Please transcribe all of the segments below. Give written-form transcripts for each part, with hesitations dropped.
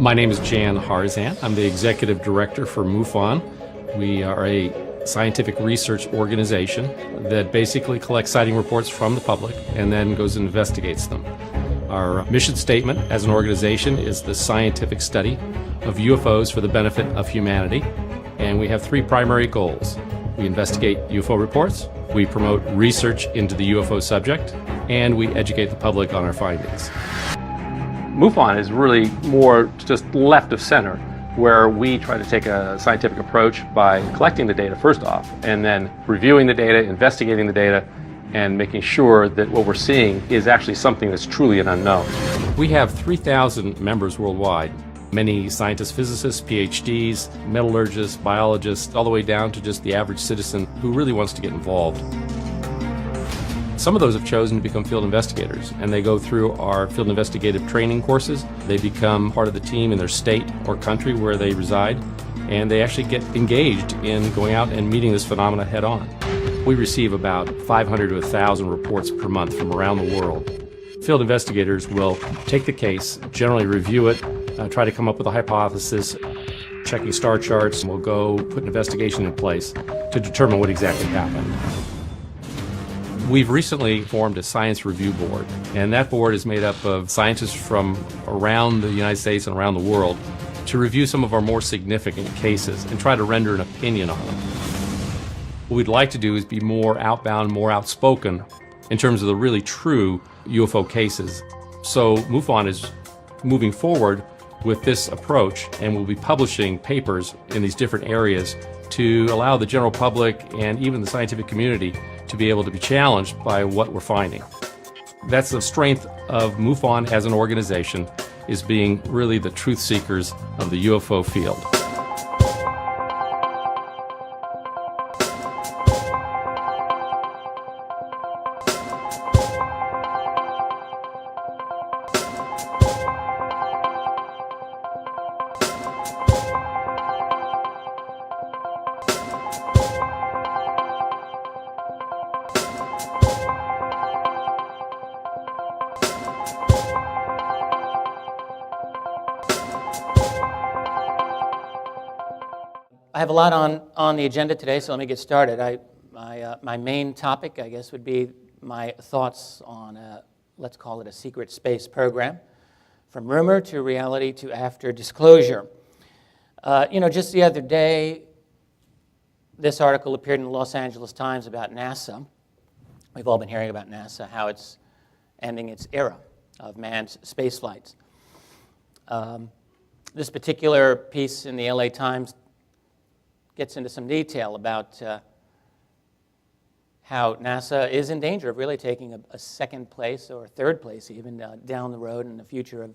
My name is Jan Harzan. I'm the Executive Director for MUFON. We are a scientific research organization that basically collects sighting reports from the public and then goes and investigates them. Our mission statement as an organization is the scientific study of UFOs for the benefit of humanity, and we have three primary goals. We investigate UFO reports, we promote research into the UFO subject, and we educate the public on our findings. MUFON is really more just left of center, where we try to take a scientific approach by collecting the data first off, and then reviewing the data, investigating the data, and making sure that what we're seeing is actually something that's truly an unknown. We have 3,000 members worldwide. Many scientists, physicists, PhDs, metallurgists, biologists, all the way down to just the average citizen who really wants to get involved. Some of those have chosen to become field investigators, and they go through our field investigative training courses. They become part of the team in their state or country where they reside, and they actually get engaged in going out and meeting this phenomena head on. We receive about 500 to 1,000 reports per month from around the world. Field investigators will take the case, generally review it, try to come up with a hypothesis, checking star charts, and we'll go put an investigation in place to determine what exactly happened. We've recently formed a science review board, and that board is made up of scientists from around the United States and around the world to review some of our more significant cases and try to render an opinion on them. What we'd like to do is be more outbound, more outspoken in terms of the really true UFO cases. So MUFON is moving forward with this approach, and we'll be publishing papers in these different areas to allow the general public and even the scientific community to be able to be challenged by what we're finding. That's the strength of MUFON as an organization, is being really the truth seekers of the UFO field. I have a lot on the agenda today, so let me get started. My main topic, I guess, would be my thoughts on, let's call it a secret space program, from rumor to reality to after disclosure. Just the other day, this article appeared in the Los Angeles Times about NASA. We've all been hearing about NASA, how it's ending its era of manned space flights. This particular piece in the LA Times gets into some detail about how NASA is in danger of really taking a second place or a third place even down the road in the future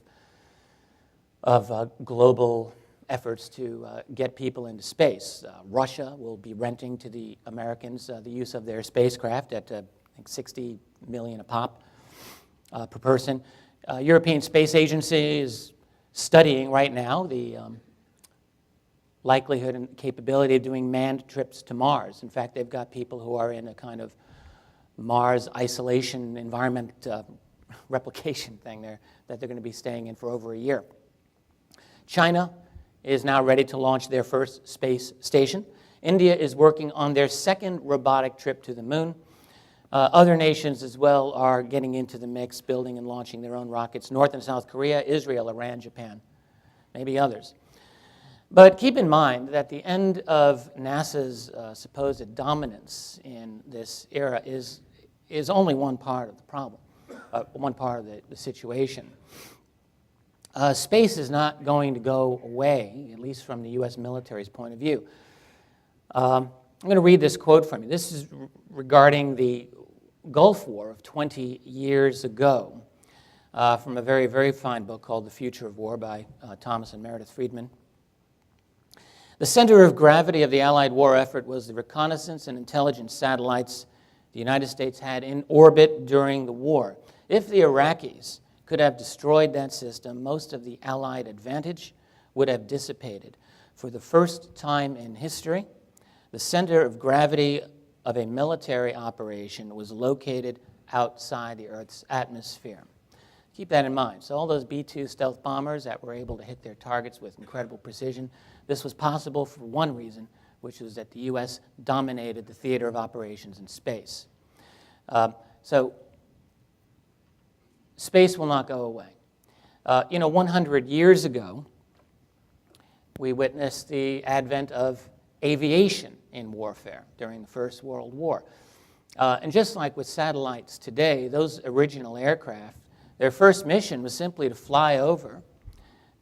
of global efforts to get people into space. Russia will be renting to the Americans the use of their spacecraft at I think $60 million a pop per person. European Space Agency is studying right now the likelihood and capability of doing manned trips to Mars. In fact, they've got people who are in a kind of Mars isolation environment replication thing there that they're going to be staying in for over a year. China is now ready to launch their first space station. India is working on their second robotic trip to the moon. Other nations as well are getting into the mix, building and launching their own rockets. North and South Korea, Israel, Iran, Japan, maybe others. But keep in mind that the end of NASA's supposed dominance in this era is only one part of the problem, one part of the situation. Space is not going to go away, at least from the U.S. military's point of view. I'm going to read this quote from you. This is regarding the Gulf War of 20 years ago from a very, very fine book called The Future of War by Thomas and Meredith Friedman. The center of gravity of the Allied war effort was the reconnaissance and intelligence satellites the United States had in orbit during the war. If the Iraqis could have destroyed that system, most of the Allied advantage would have dissipated. For the first time in history, the center of gravity of a military operation was located outside the Earth's atmosphere. Keep that in mind. So all those B-2 stealth bombers that were able to hit their targets with incredible precision, this was possible for one reason, which was that the U.S. dominated the theater of operations in space. So space will not go away. 100 years ago, we witnessed the advent of aviation in warfare during the First World War. And just like with satellites today, those original aircraft, their first mission was simply to fly over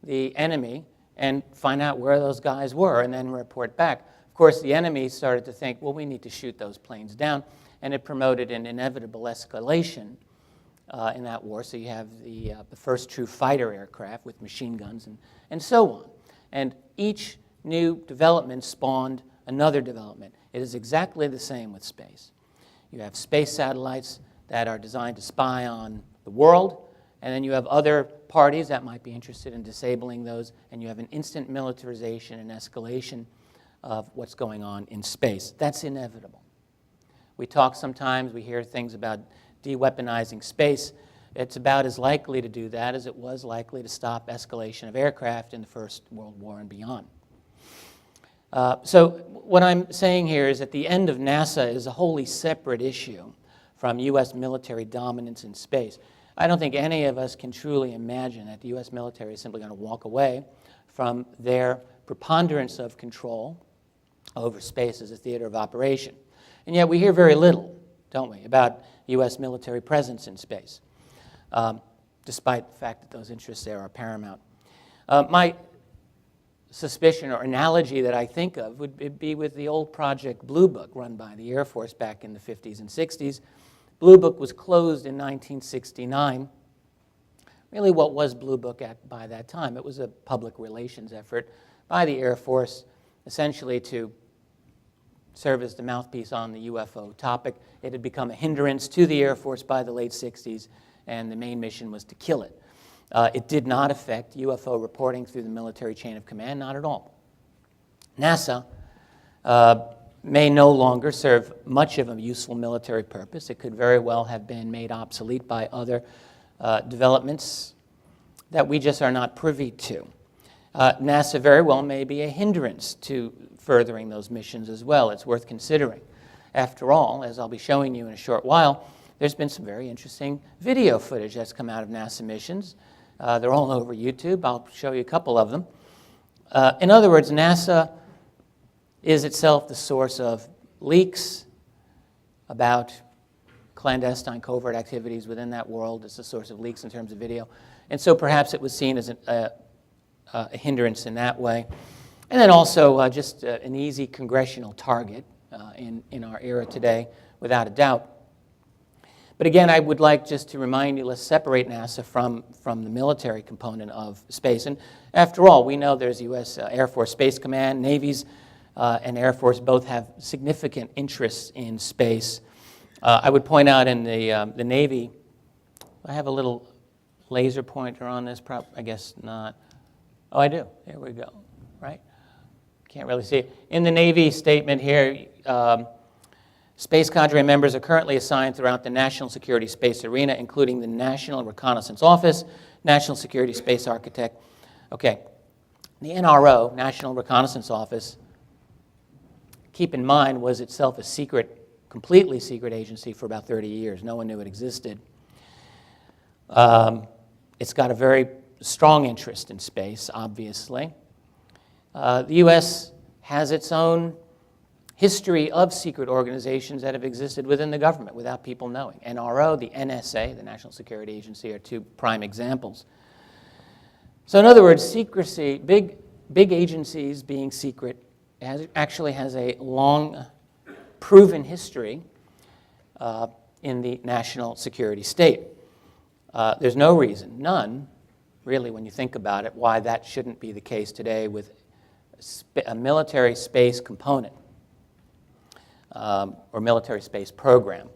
the enemy and find out where those guys were and then report back. Of course, the enemy started to think, well, we need to shoot those planes down, and it promoted an inevitable escalation in that war. So you have the first true fighter aircraft with machine guns and so on. And each new development spawned another development. It is exactly the same with space. You have space satellites that are designed to spy on the world, and then you have other parties that might be interested in disabling those, and you have an instant militarization and escalation of what's going on in space. That's inevitable. We talk sometimes, we hear things about de-weaponizing space. It's about as likely to do that as it was likely to stop escalation of aircraft in the First World War and beyond. So what I'm saying here is that the end of NASA is a wholly separate issue from U.S. military dominance in space. I don't think any of us can truly imagine that the U.S. military is simply going to walk away from their preponderance of control over space as a theater of operation. And yet we hear very little, don't we, about U.S. military presence in space, despite the fact that those interests there are paramount. My suspicion or analogy that I think of would be with the old Project Blue Book run by the Air Force back in the 50s and 60s. Blue Book was closed in 1969. Really, what was Blue Book by that time? It was a public relations effort by the Air Force, essentially to serve as the mouthpiece on the UFO topic. It had become a hindrance to the Air Force by the late 60s, and the main mission was to kill it. It did not affect UFO reporting through the military chain of command, not at all. NASA may no longer serve much of a useful military purpose. It could very well have been made obsolete by other developments that we just are not privy to. NASA very well may be a hindrance to furthering those missions as well. It's worth considering. After all, as I'll be showing you in a short while, there's been some very interesting video footage that's come out of NASA missions. They're all over YouTube. I'll show you a couple of them. In other words, NASA is itself the source of leaks about clandestine covert activities within that world. It's the source of leaks in terms of video. And so perhaps it was seen as a hindrance in that way. And then also just an easy congressional target in our era today, without a doubt. But again, I would like just to remind you, let's separate NASA from the military component of space. And after all, we know there's U.S. Air Force Space Command, Navy's and Air Force both have significant interests in space. I would point out in the Navy, I have a little laser pointer on this, I guess not. Oh, I do. There we go, right? Can't really see it. In the Navy statement here, space cadre members are currently assigned throughout the national security space arena, including the National Reconnaissance Office, National Security Space Architect. Okay, the NRO, National Reconnaissance Office, keep in mind, was itself a secret, completely secret agency for about 30 years. No one knew it existed. It's got a very strong interest in space, obviously. The U.S. has its own history of secret organizations that have existed within the government without people knowing. NRO, the NSA, the National Security Agency, are two prime examples. So in other words, secrecy, big agencies being secret, actually has a long proven history in the national security state. There's no reason, none, really, when you think about it, why that shouldn't be the case today with a military space component or military space program.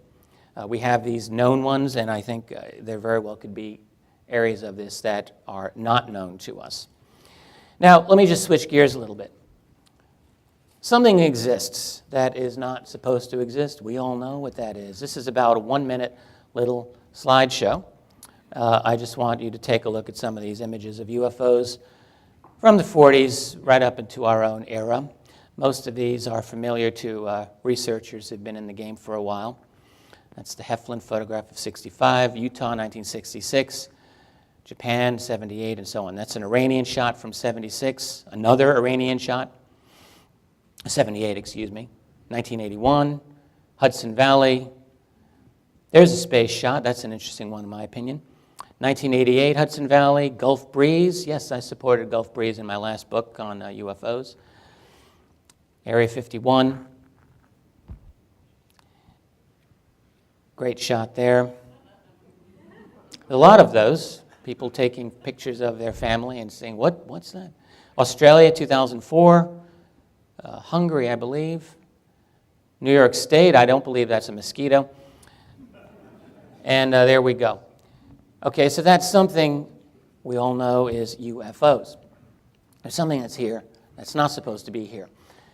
We have these known ones, and I think there very well could be areas of this that are not known to us. Now, let me just switch gears a little bit. Something exists that is not supposed to exist. We all know what that is. This is about a 1-minute little slideshow I just want you to take a look at some of these images of UFOs from the 40s right up into our own era. Most of these are familiar to researchers who've been in the game for a while. That's the Heflin photograph of 65, Utah 1966, Japan 78, and so on. That's an Iranian shot from 76, another Iranian shot, 78, excuse me, 1981, Hudson Valley. There's a space shot. That's an interesting one in my opinion. 1988, Hudson Valley, Gulf Breeze. Yes, I supported Gulf Breeze in my last book on UFOs. Area 51. Great shot there. A lot of those, people taking pictures of their family and saying, what's that? Australia, 2004. Hungary, I believe. New York State, I don't believe that's a mosquito. And there we go. Okay, so that's something we all know is UFOs. There's something that's here that's not supposed to be here.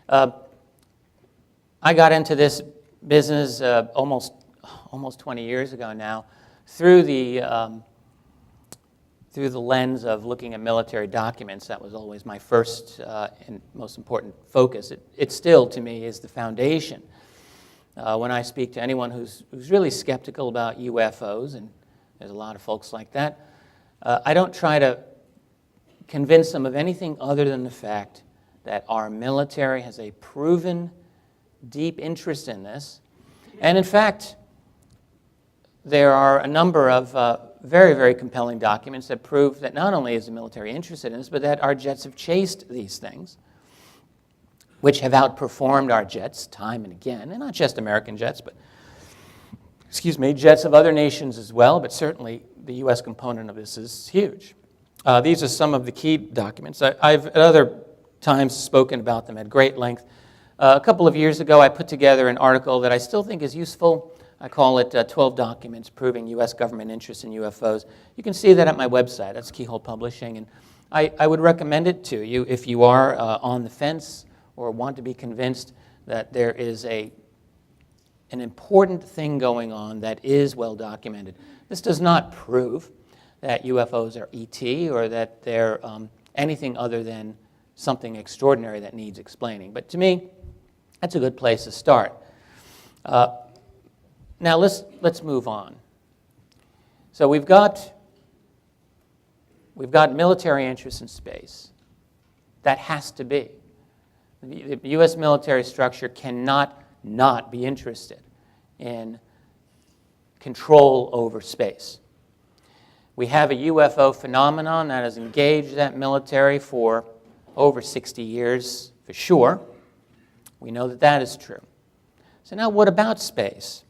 I got into this business almost 20 years ago now through the lens of looking at military documents. That was always my first and most important focus. It still, to me, is the foundation. When I speak to anyone who's really skeptical about UFOs, and there's a lot of folks like that, I don't try to convince them of anything other than the fact that our military has a proven deep interest in this. And in fact, there are a number of very, very compelling documents that prove that not only is the military interested in this, but that our jets have chased these things, which have outperformed our jets time and again, and not just American jets, but jets of other nations as well, but certainly the U.S. component of this is huge. These are some of the key documents. I've at other times spoken about them at great length. A couple of years ago, I put together an article that I still think is useful. I call it 12 Documents Proving U.S. Government Interest in UFOs. You can see that at my website. That's Keyhole Publishing. And I would recommend it to you if you are on the fence or want to be convinced that there is an important thing going on that is well documented. This does not prove that UFOs are ET or that they're anything other than something extraordinary that needs explaining. But to me, that's a good place to start. Now let's move on. So we've got military interest in space. That has to be. The U.S. military structure cannot not be interested in control over space. We have a UFO phenomenon that has engaged that military for over 60 years, for sure. We know that that is true. So now what about space?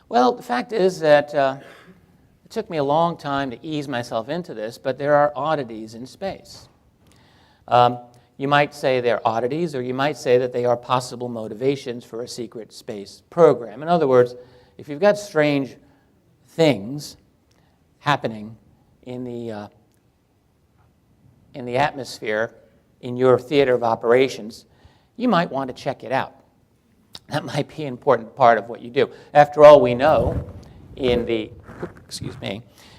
Well, the fact is that it took me a long time to ease myself into this, but there are oddities in space. You might say they're oddities, or you might say that they are possible motivations for a secret space program. In other words, if you've got strange things happening in the atmosphere, in your theater of operations, you might want to check it out. That might be an important part of what you do. After all, we know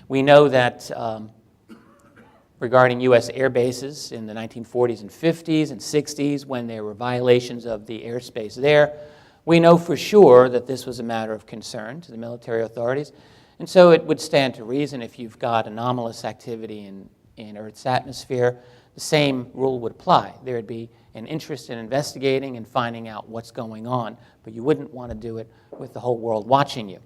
we know that regarding U.S. air bases in the 1940s and 50s and 60s, when there were violations of the airspace there, we know for sure that this was a matter of concern to the military authorities. And so it would stand to reason if you've got anomalous activity in Earth's atmosphere, the same rule would apply. There would be an interest in investigating and finding out what's going on, but you wouldn't want to do it with the whole world watching you.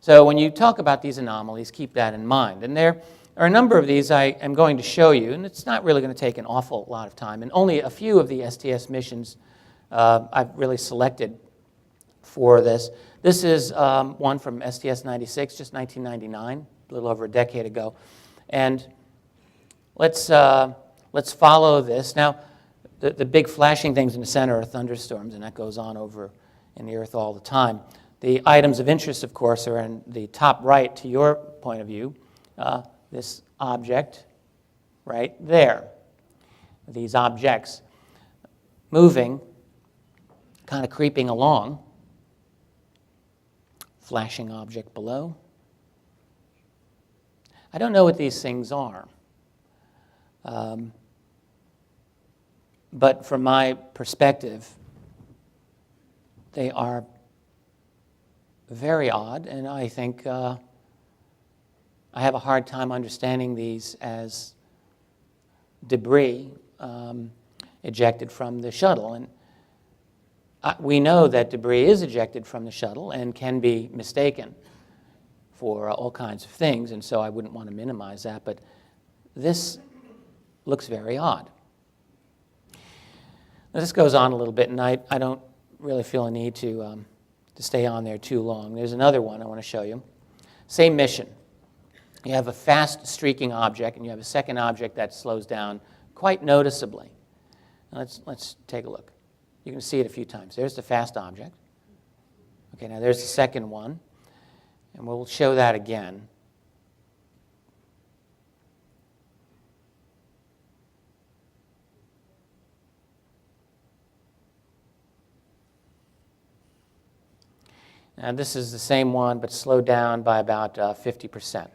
So when you talk about these anomalies, keep that in mind. And there are a number of these I am going to show you, and it's not really going to take an awful lot of time. And only a few of the STS missions I've really selected for this. This is one from STS 96, just 1999, a little over a decade ago. And let's follow this. Now, the big flashing things in the center are thunderstorms, and that goes on over in the Earth all the time. The items of interest, of course, are in the top right to your point of view. This object right there. These objects moving, kind of creeping along. Flashing object below. I don't know what these things are. But from my perspective, they are very odd, and I think I have a hard time understanding these as debris ejected from the shuttle. And we know that debris is ejected from the shuttle and can be mistaken for all kinds of things, and so I wouldn't want to minimize that, but this looks very odd. Now, this goes on a little bit, and I don't really feel a need to stay on there too long. There's another one I want to show you. Same mission. You have a fast streaking object, and you have a second object that slows down quite noticeably. Now, let's take a look. You can see it a few times. There's the fast object. Okay, now there's the second one, and we'll show that again. Now this is the same one, but slowed down by about 50%.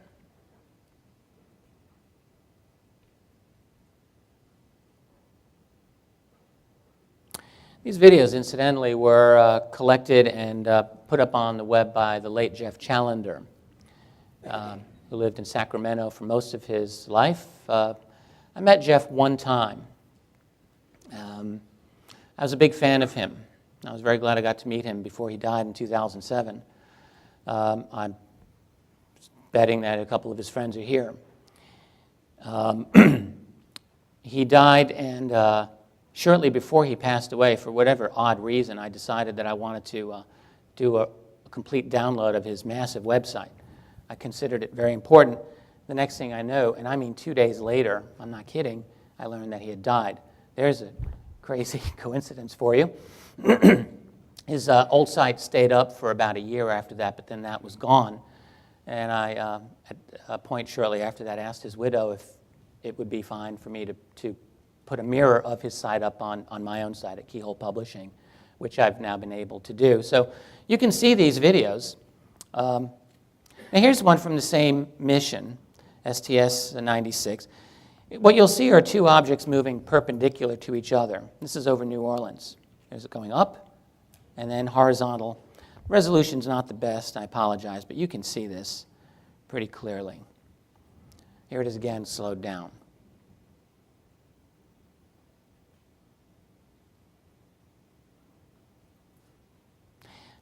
These videos, incidentally, were collected and put up on the web by the late Jeff Challenger, who lived in Sacramento for most of his life. I met Jeff one time. I was a big fan of him. I was very glad I got to meet him before he died in 2007. I'm betting that a couple of his friends are here. He died, and shortly before he passed away, for whatever odd reason, I decided that I wanted to do a complete download of his massive website. I considered it very important. The next thing I know, and I mean 2 days later, I'm not kidding, I learned that he had died. There's a crazy coincidence for you. His old site stayed up for about a year after that, but then that was gone. And I, at a point shortly after that, asked his widow if it would be fine for me to put a mirror of his site up on my own site at Keyhole Publishing, which I've now been able to do. So you can see these videos. Now here's one from the same mission, STS-96. What you'll see are two objects moving perpendicular to each other. This is over New Orleans. There's it going up and then horizontal. Resolution's not the best, I apologize, but you can see this pretty clearly. Here it is again, slowed down.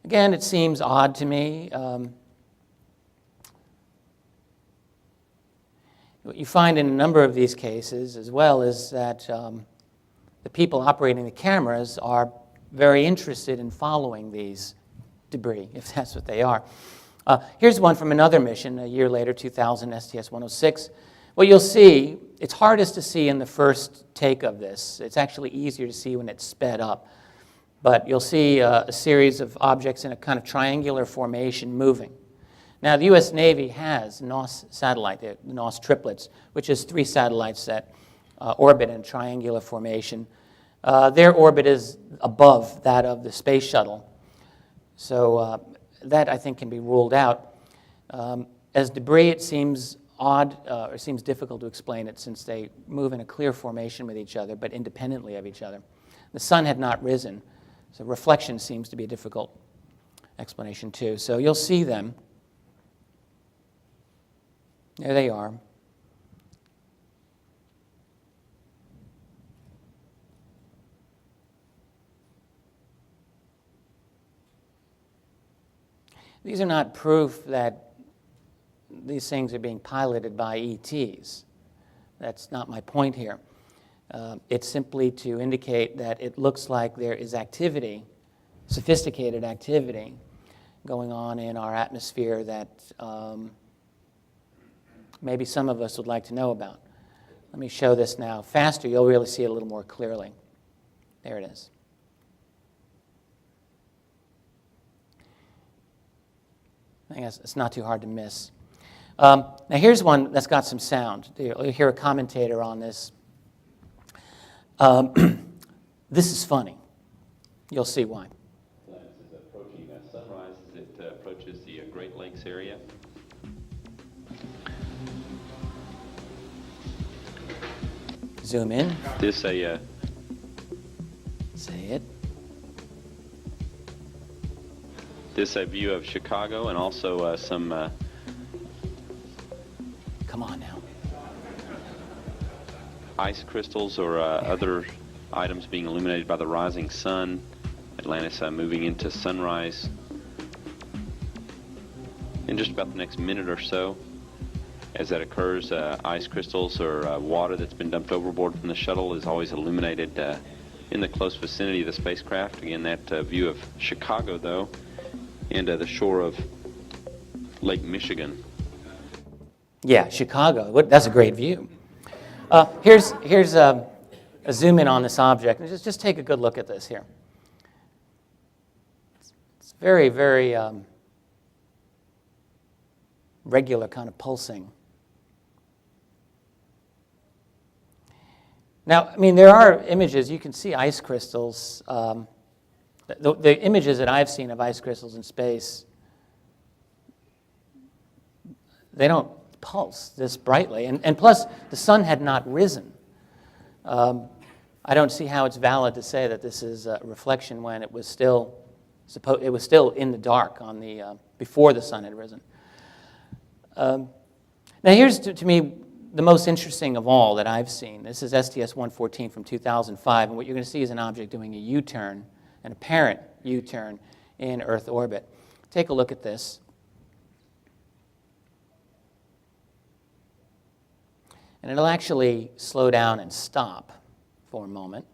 Again, it seems odd to me. What you find in a number of these cases as well is that the people operating the cameras are very interested in following these debris, if that's what they are. Here's one from another mission, a year later, 2000, STS-106. What you'll see, it's hardest to see in the first take of this. It's actually easier to see when it's sped up. But you'll see a series of objects in a kind of triangular formation moving. Now, the U.S. Navy has NOS satellite, the NOS triplets, which is 3 satellites that orbit in a triangular formation. Their orbit is above that of the space shuttle. So that, I think, can be ruled out. As debris, it seems odd, or seems difficult to explain it since they move in a clear formation with each other, but independently of each other. The sun had not risen, so reflection seems to be a difficult explanation too. So you'll see them. There they are. These are not proof that these things are being piloted by ETs. That's not my point here. It's simply to indicate that it looks like there is activity, sophisticated activity, going on in our atmosphere that maybe some of us would like to know about. Let me show this now. Faster, you'll really see it a little more clearly. There it is. I think it's not too hard to miss. Now here's one that's got some sound. You'll hear a commentator on this. This is funny. You'll see why. This is approaching sunrise as it approaches the Great Lakes area. zoom in. This Say it. this a view of Chicago and also some Come on now. ice crystals or other items being illuminated by the rising sun. Atlantis moving into sunrise. In just about the next minute or so, as that occurs, ice crystals or water that's been dumped overboard from the shuttle is always illuminated in the close vicinity of the spacecraft. Again, that view of Chicago, though, and the shore of Lake Michigan. Yeah, Chicago. That's a great view. Here's a zoom in on this object. And just take a good look at this here. It's very, very regular kind of pulsing. Now, I mean, there are images. You can see ice crystals. The images that I've seen of ice crystals in space, they don't pulse this brightly. And plus, the sun had not risen. I don't see how it's valid to say that this is a reflection when it was still in the dark on the before the sun had risen. Now, here's to me the most interesting of all that I've seen. This is STS-114 from 2005, and what you're going to see is an object doing a U-turn, an apparent U-turn in Earth orbit. Take a look at this. And it'll actually slow down and stop for a moment.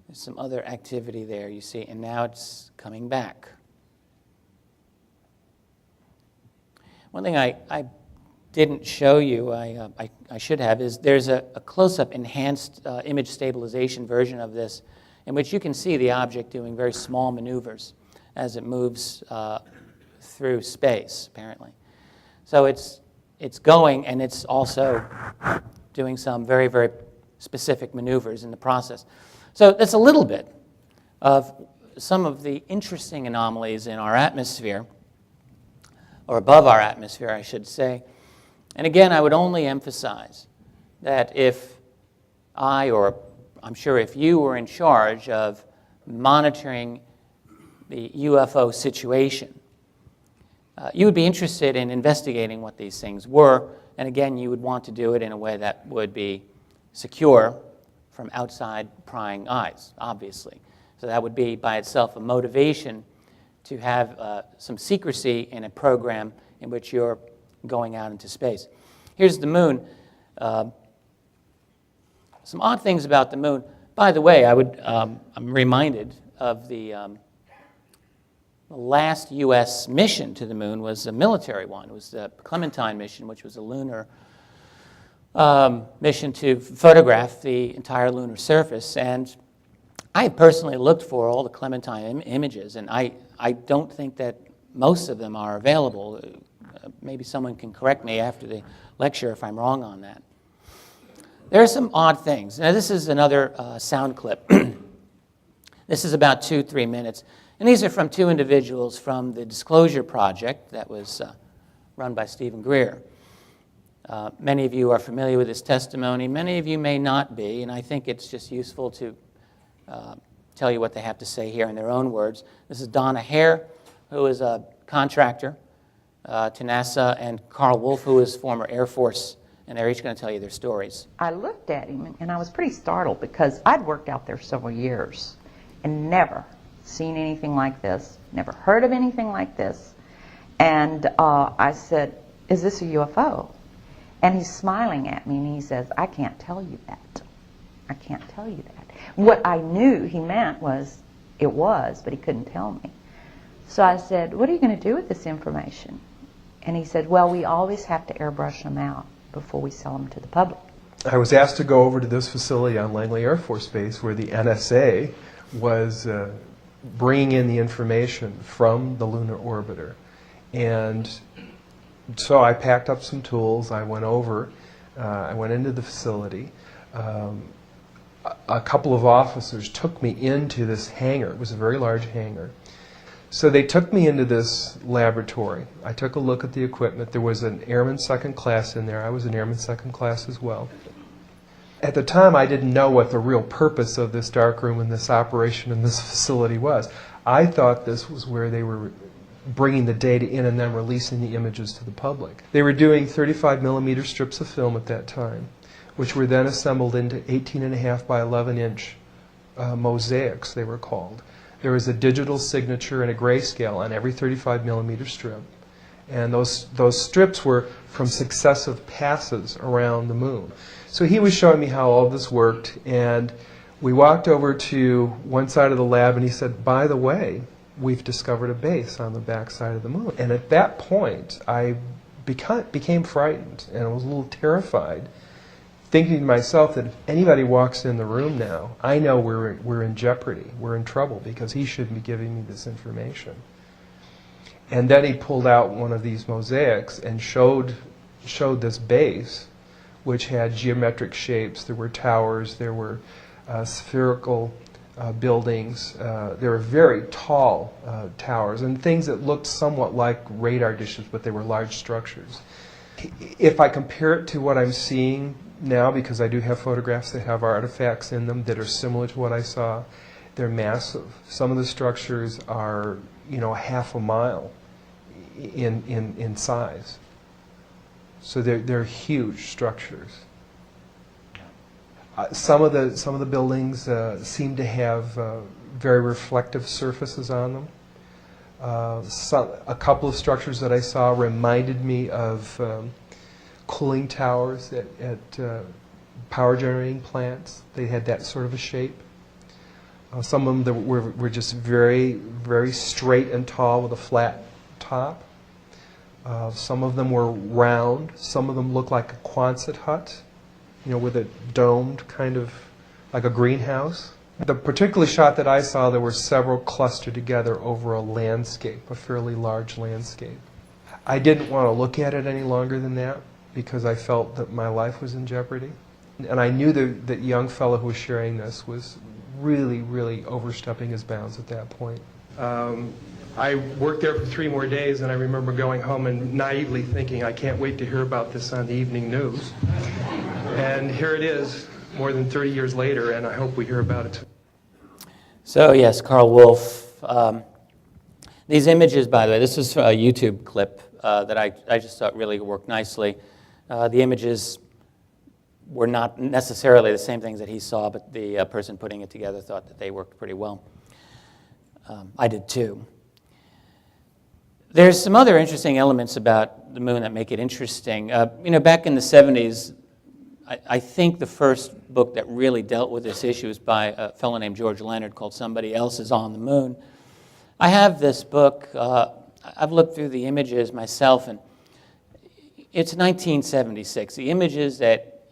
There's some other activity there, you see, and now it's coming back. One thing I didn't show you, I should have, is there's a close-up enhanced image stabilization version of this in which you can see the object doing very small maneuvers as it moves through space, apparently. So it's going, and it's also doing some very, very specific maneuvers in the process. So that's a little bit of some of the interesting anomalies in our atmosphere, or above our atmosphere, I should say. And again, I would only emphasize that if I, or I'm sure if you were in charge of monitoring the UFO situation, you would be interested in investigating what these things were, and again, you would want to do it in a way that would be secure from outside prying eyes, obviously. So that would be by itself a motivation to have some secrecy in a program in which you're going out into space. Here's the moon. Some odd things about the moon. By the way, I'm reminded of the last U.S. mission to the moon was a military one. It was the Clementine mission, which was a lunar mission to photograph the entire lunar surface. And I personally looked for all the Clementine images, and I don't think that most of them are available. Maybe someone can correct me after the lecture if I'm wrong on that. There are some odd things. Now, this is another sound clip. This is about 2-3 minutes. And these are from two individuals from the Disclosure Project that was run by Stephen Greer. Many of you are familiar with his testimony. Many of you may not be, and I think it's just useful to tell you what they have to say here in their own words. This is Donna Hare, who is a contractor to NASA, and Carl Wolf, who is former Air Force, and they're each going to tell you their stories. I looked at him, and I was pretty startled because I'd worked out there several years and never seen anything like this, never heard of anything like this. And I said, "Is this a UFO?" And he's smiling at me, and he says, "I can't tell you that. I can't tell you that." What I knew he meant was it was, but he couldn't tell me. So I said, "What are you going to do with this information?" And he said, "Well, we always have to airbrush them out before we sell them to the public." I was asked to go over to this facility on Langley Air Force Base where the NSA was bringing in the information from the lunar orbiter. And so I packed up some tools. I went over. I went into the facility. A couple of officers took me into this hangar. It was a very large hangar. So they took me into this laboratory. I took a look at the equipment. There was an airman second class in there. I was an airman second class as well. At the time, I didn't know what the real purpose of this darkroom and this operation in this facility was. I thought this was where they were bringing the data in and then releasing the images to the public. They were doing 35 millimeter strips of film at that time, which were then assembled into 18.5 by 11 inch mosaics, they were called. There was a digital signature and a grayscale on every 35 millimeter strip. And those strips were from successive passes around the moon. So he was showing me how all this worked, and we walked over to one side of the lab, and he said, by the way, we've discovered a base on the back side of the moon. And at that point, I became frightened, and I was a little terrified, thinking to myself that if anybody walks in the room now, I know we're in jeopardy, we're in trouble, because he shouldn't be giving me this information. And then he pulled out one of these mosaics and showed this base, which had geometric shapes. There were towers, there were spherical buildings, there were very tall towers, and things that looked somewhat like radar dishes, but they were large structures. If I compare it to what I'm seeing now, because I do have photographs that have artifacts in them that are similar to what I saw, they're massive. Some of the structures are, half a mile in size. So they're huge structures. Some of the buildings seem to have very reflective surfaces on them. A couple of structures that I saw reminded me of cooling towers at power generating plants. They had that sort of a shape. Some of them were just very, very straight and tall with a flat top. Some of them were round. Some of them looked like a Quonset hut, with a domed kind of, like a greenhouse. The particular shot that I saw, there were several clustered together over a landscape, a fairly large landscape. I didn't want to look at it any longer than that because I felt that my life was in jeopardy. And I knew that young fellow who was sharing this was really, really overstepping his bounds at that point. I worked there for 3 more days, and I remember going home and naively thinking, I can't wait to hear about this on the evening news. And here it is, more than 30 years later, and I hope we hear about it. So yes, Carl Wolf. These images, by the way, this is a YouTube clip that I just thought really worked nicely. The images were not necessarily the same things that he saw, but the person putting it together thought that they worked pretty well. I did too. There's some other interesting elements about the moon that make it interesting. Back in the 70s, I think the first book that really dealt with this issue was by a fellow named George Leonard called Somebody Else is on the Moon. I have this book. I've looked through the images myself, and it's 1976. The images that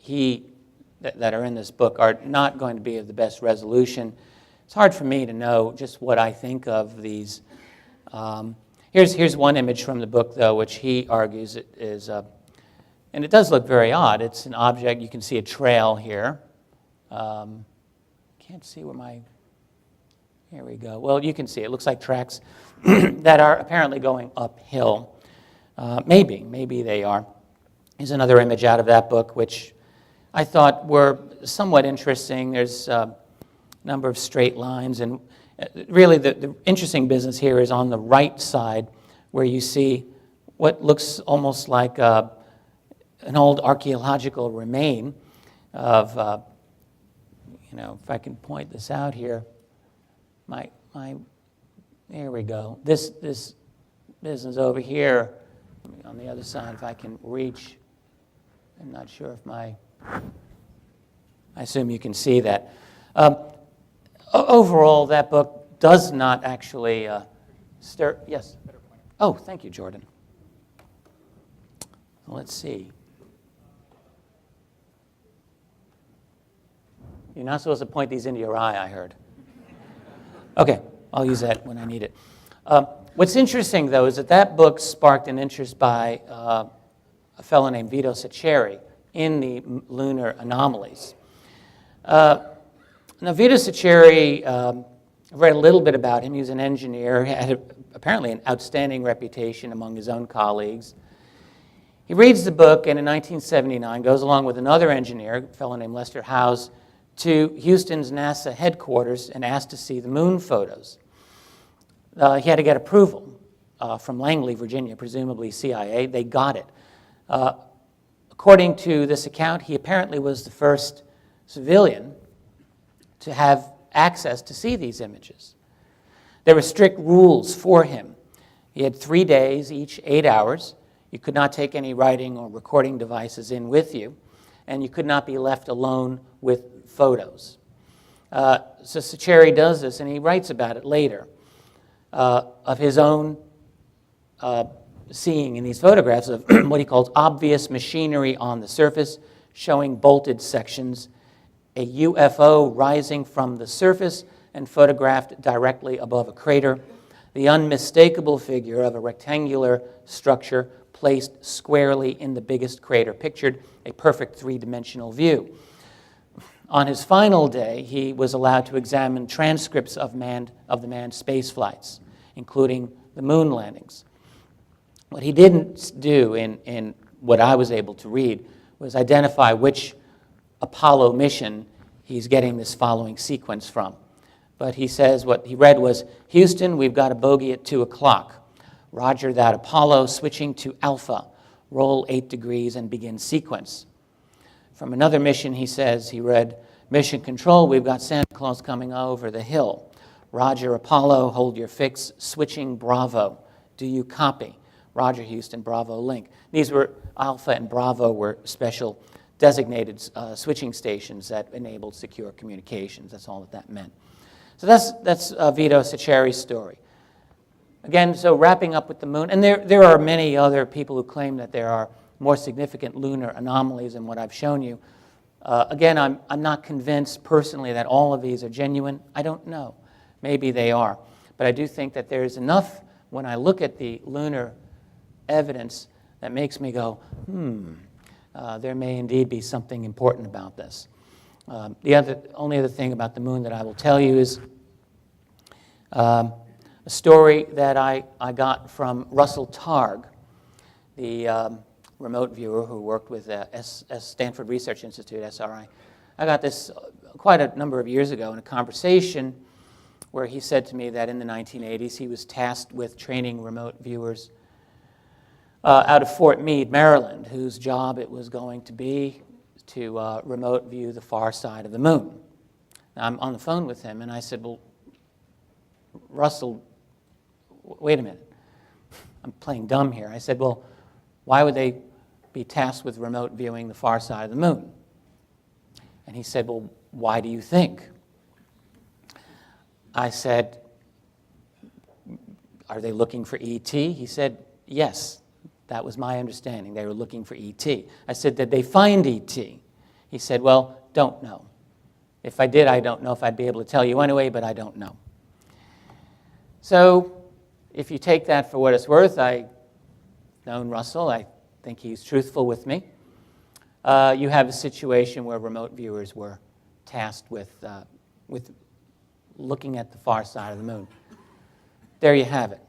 are in this book are not going to be of the best resolution. It's hard for me to know just what I think of these. Here's one image from the book, though, which he argues it is, and it does look very odd. It's an object. You can see a trail here. Can't see where here we go. Well, you can see it looks like tracks that are apparently going uphill. Maybe they are. Here's another image out of that book, which I thought were somewhat interesting. There's a number of straight lines, and really the interesting business here is on the right side, where you see what looks almost like an old archaeological remain of, if I can point this out here, there we go. This business over here, on the other side, if I can reach, I'm not sure if I assume you can see that. Overall, that book does not actually stir. Yes? Oh, thank you, Jordan. Let's see. You're not supposed to point these into your eye, I heard. Okay, I'll use that when I need it. What's interesting, though, is that book sparked an interest by a fellow named Vito Saccheri in the lunar anomalies. Now, Vito Saccheri I've read a little bit about him. He was an engineer, had apparently an outstanding reputation among his own colleagues. He reads the book and in 1979 goes along with another engineer, a fellow named Lester Howes, to Houston's NASA headquarters and asked to see the moon photos. He had to get approval from Langley, Virginia, presumably CIA. They got it. According to this account, he apparently was the first civilian to have access to see these images. There were strict rules for him. He had 3 days, each 8 hours. You could not take any writing or recording devices in with you, and you could not be left alone with photos. So Sacheri does this, and he writes about it later, of his own seeing in these photographs of what he calls obvious machinery on the surface, showing bolted sections, a UFO rising from the surface and photographed directly above a crater, the unmistakable figure of a rectangular structure placed squarely in the biggest crater pictured, a perfect three-dimensional view. On his final day, he was allowed to examine transcripts of the manned space flights, including the moon landings. What he didn't do in what I was able to read was identify which Apollo mission he's getting this following sequence from. But he says what he read was, Houston, we've got a bogey at 2 o'clock. Roger that, Apollo, switching to Alpha. Roll 8 degrees and begin sequence. From another mission, he says, he read, Mission Control, we've got Santa Claus coming over the hill. Roger, Apollo, hold your fix, switching Bravo. Do you copy? Roger, Houston, Bravo, link. These were, Alpha and Bravo were special designated switching stations that enabled secure communications. That's all that meant. So that's Vito Sacheri's story. Again, so wrapping up with the moon, and there are many other people who claim that there are more significant lunar anomalies than what I've shown you. Again, I'm not convinced personally that all of these are genuine. I don't know. Maybe they are. But I do think that there is enough when I look at the lunar evidence that makes me go, there may indeed be something important about this. The only other thing about the moon that I will tell you is a story that I got from Russell Targ, the remote viewer who worked with Stanford Research Institute, SRI. I got this quite a number of years ago in a conversation where he said to me that in the 1980s he was tasked with training remote viewers out of Fort Meade, Maryland, whose job it was going to be to remote view the far side of the moon. Now, I'm on the phone with him, and I said, well, Russell, wait a minute. I'm playing dumb here. I said, well, why would they be tasked with remote viewing the far side of the moon? And he said, well, why do you think? I said, are they looking for E.T.? He said, yes. That was my understanding. They were looking for E.T. I said, did they find E.T.? He said, well, don't know. If I did, I don't know if I'd be able to tell you anyway, but I don't know. So if you take that for what it's worth, I've known Russell. I think he's truthful with me. You have a situation where remote viewers were tasked with looking at the far side of the moon. There you have it.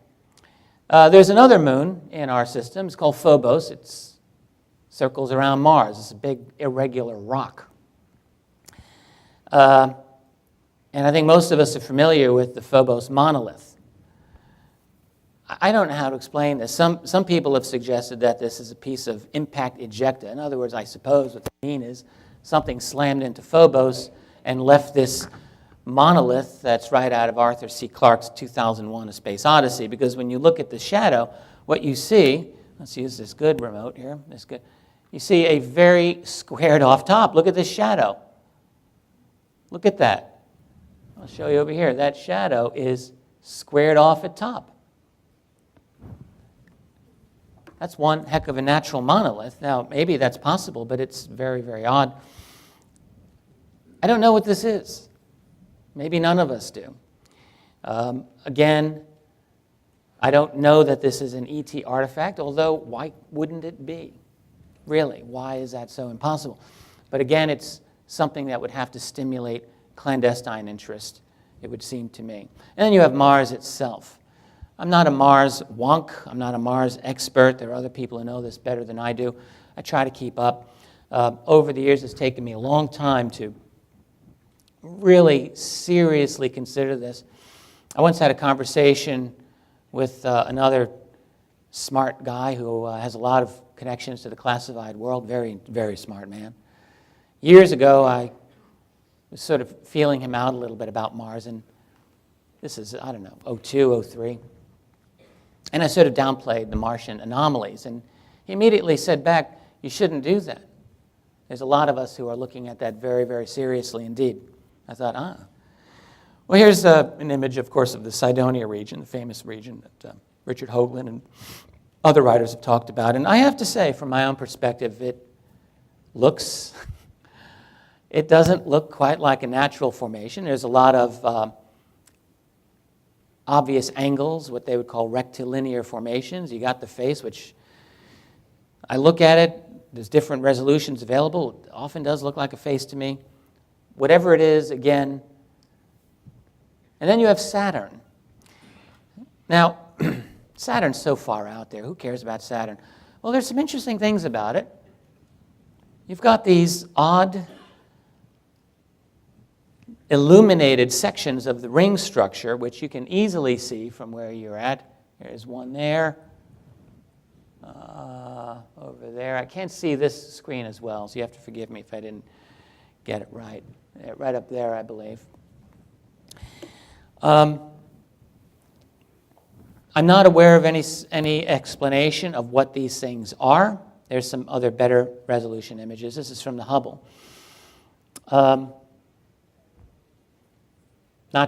There's another moon in our system. It's called Phobos. It circles around Mars. It's a big irregular rock. And I think most of us are familiar with the Phobos monolith. I don't know how to explain this. Some people have suggested that this is a piece of impact ejecta. In other words, I suppose what they mean is something slammed into Phobos and left this monolith that's right out of Arthur C. Clarke's 2001: A Space Odyssey, because when you look at the shadow, what you see, let's use this good remote here, you see a very squared off top. Look at this shadow. Look at that. I'll show you over here. That shadow is squared off at top. That's one heck of a natural monolith. Now, maybe that's possible, but it's very, very odd. I don't know what this is. Maybe none of us do. Again, I don't know that this is an ET artifact, although why wouldn't it be? Really, why is that so impossible? But again, it's something that would have to stimulate clandestine interest it would seem to me. And then you have Mars itself. I'm not a Mars wonk. I'm not a Mars expert. There are other people who know this better than I do. I try to keep up. Over the years, it's taken me a long time to really seriously consider this. I once had a conversation with another smart guy who has a lot of connections to the classified world, very, very smart man. Years ago, I was sort of feeling him out a little bit about Mars, and this is, I don't know, 02, 03. And I sort of downplayed the Martian anomalies, and he immediately said back, you shouldn't do that. There's a lot of us who are looking at that very, very seriously indeed. I thought, Well, here's an image, of course, of the Cydonia region, the famous region that Richard Hoagland and other writers have talked about. And I have to say, from my own perspective, it doesn't look quite like a natural formation. There's a lot of obvious angles, what they would call rectilinear formations. You got the face, which I look at it, there's different resolutions available. It often does look like a face to me. Whatever it is, again. And then you have Saturn. Now, Saturn's so far out there. Who cares about Saturn? Well, there's some interesting things about it. You've got these odd illuminated sections of the ring structure, which you can easily see from where you're at. There's one there. Over there. I can't see this screen as well, so you have to forgive me if I didn't get it right. Right up there, I believe. I'm not aware of any explanation of what these things are. There's some other better resolution images. This is from the Hubble. Not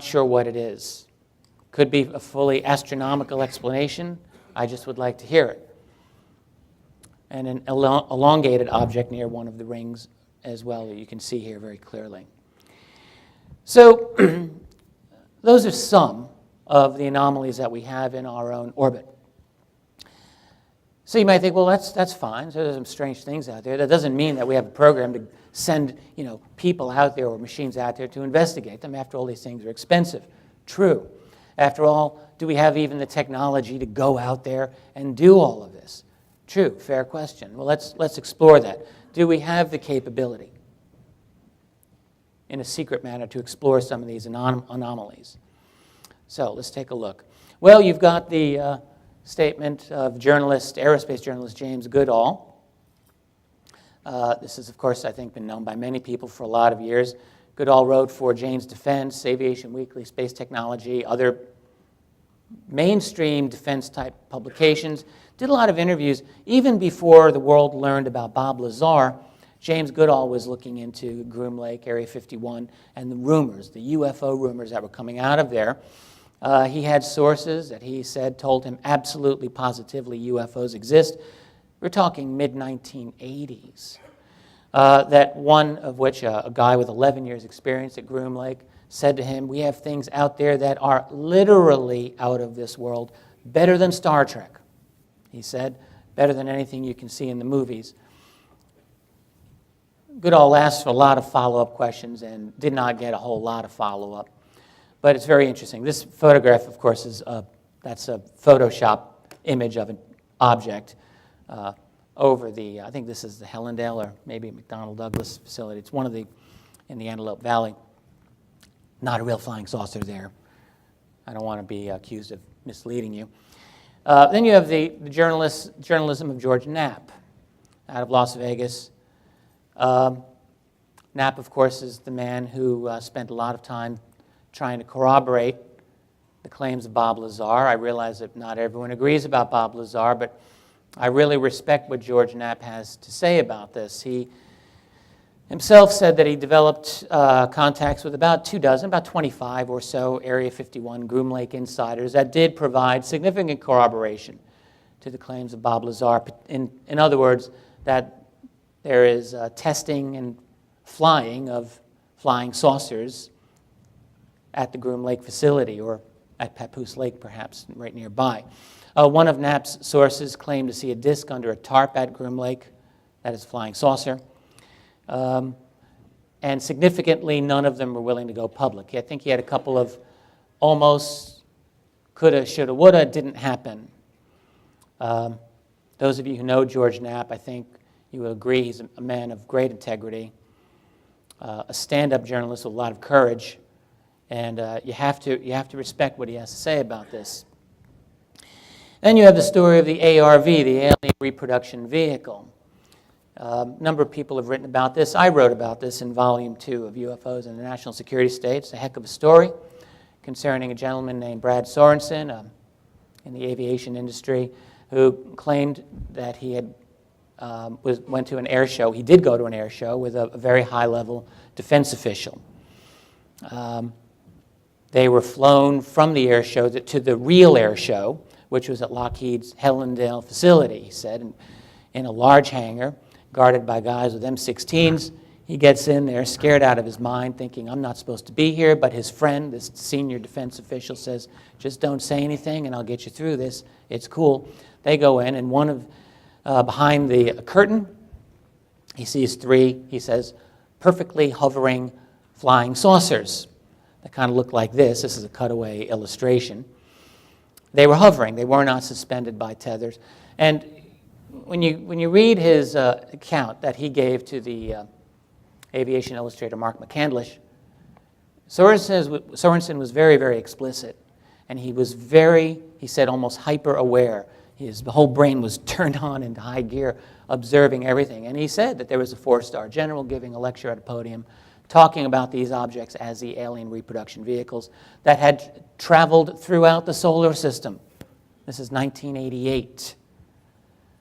sure what it is. Could be a fully astronomical explanation. I just would like to hear it. And an elongated object near one of the rings as well that you can see here very clearly. So those are some of the anomalies that we have in our own orbit. So you might think, well, that's fine. So there's some strange things out there. That doesn't mean that we have a program to send, people out there or machines out there to investigate them. After all, these things are expensive. True. After all, do we have even the technology to go out there and do all of this? True. Fair question. Well, let's explore that. Do we have the capability in a secret manner to explore some of these anomalies? So let's take a look. Well, you've got the statement of aerospace journalist James Goodall. This has, of course, I think been known by many people for a lot of years. Goodall wrote for Jane's Defense, Aviation Weekly, Space Technology, other mainstream defense-type publications. Did a lot of interviews. Even before the world learned about Bob Lazar, James Goodall was looking into Groom Lake, Area 51, and the rumors, the UFO rumors that were coming out of there. He had sources that he said told him absolutely, positively UFOs exist. We're talking mid-1980s. That one of which, a guy with 11 years experience at Groom Lake, said to him, we have things out there that are literally out of this world, better than Star Trek. He said, better than anything you can see in the movies. Goodall asked for a lot of follow-up questions and did not get a whole lot of follow-up. But it's very interesting. This photograph, of course, that's a Photoshop image of an object over the, I think this is the Helendale or maybe McDonnell Douglas facility. It's one of the, in the Antelope Valley. Not a real flying saucer there. I don't want to be accused of misleading you. Then you have the journalism of George Knapp out of Las Vegas. Knapp, of course, is the man who spent a lot of time trying to corroborate the claims of Bob Lazar. I realize that not everyone agrees about Bob Lazar, but I really respect what George Knapp has to say about this. He himself said that he developed contacts with about 25 or so Area 51 Groom Lake insiders that did provide significant corroboration to the claims of Bob Lazar. In other words, that there is testing and flying of flying saucers at the Groom Lake facility, or at Papoose Lake, perhaps, right nearby. One of Knapp's sources claimed to see a disc under a tarp at Groom Lake, that is a flying saucer. And significantly, none of them were willing to go public. I think he had a couple of almost coulda, shoulda, woulda, didn't happen. Those of you who know George Knapp, I think you will agree he's a man of great integrity, a stand-up journalist with a lot of courage, and you have to respect what he has to say about this. Then you have the story of the ARV, the Alien Reproduction Vehicle. A number of people have written about this. I wrote about this in Volume 2 of UFOs and the National Security State. It's a heck of a story concerning a gentleman named Brad Sorensen in the aviation industry who claimed that he had went to an air show. He did go to an air show with a very high-level defense official. They were flown from the air show to the real air show, which was at Lockheed's Helendale facility, he said, in a large hangar guarded by guys with M16s. He gets in there scared out of his mind, thinking, I'm not supposed to be here, but his friend, this senior defense official, says, just don't say anything and I'll get you through this. It's cool. They go in, and behind the curtain, he sees three, he says, perfectly hovering flying saucers that kind of look like this. This is a cutaway illustration. They were hovering. They were not suspended by tethers. And when you read his account that he gave to the aviation illustrator Mark McCandlish, Sorensen was very, very explicit. And he was he said, almost hyper-aware. His whole brain was turned on into high gear, observing everything. And he said that there was a 4-star general giving a lecture at a podium talking about these objects as the alien reproduction vehicles that had traveled throughout the solar system. This is 1988.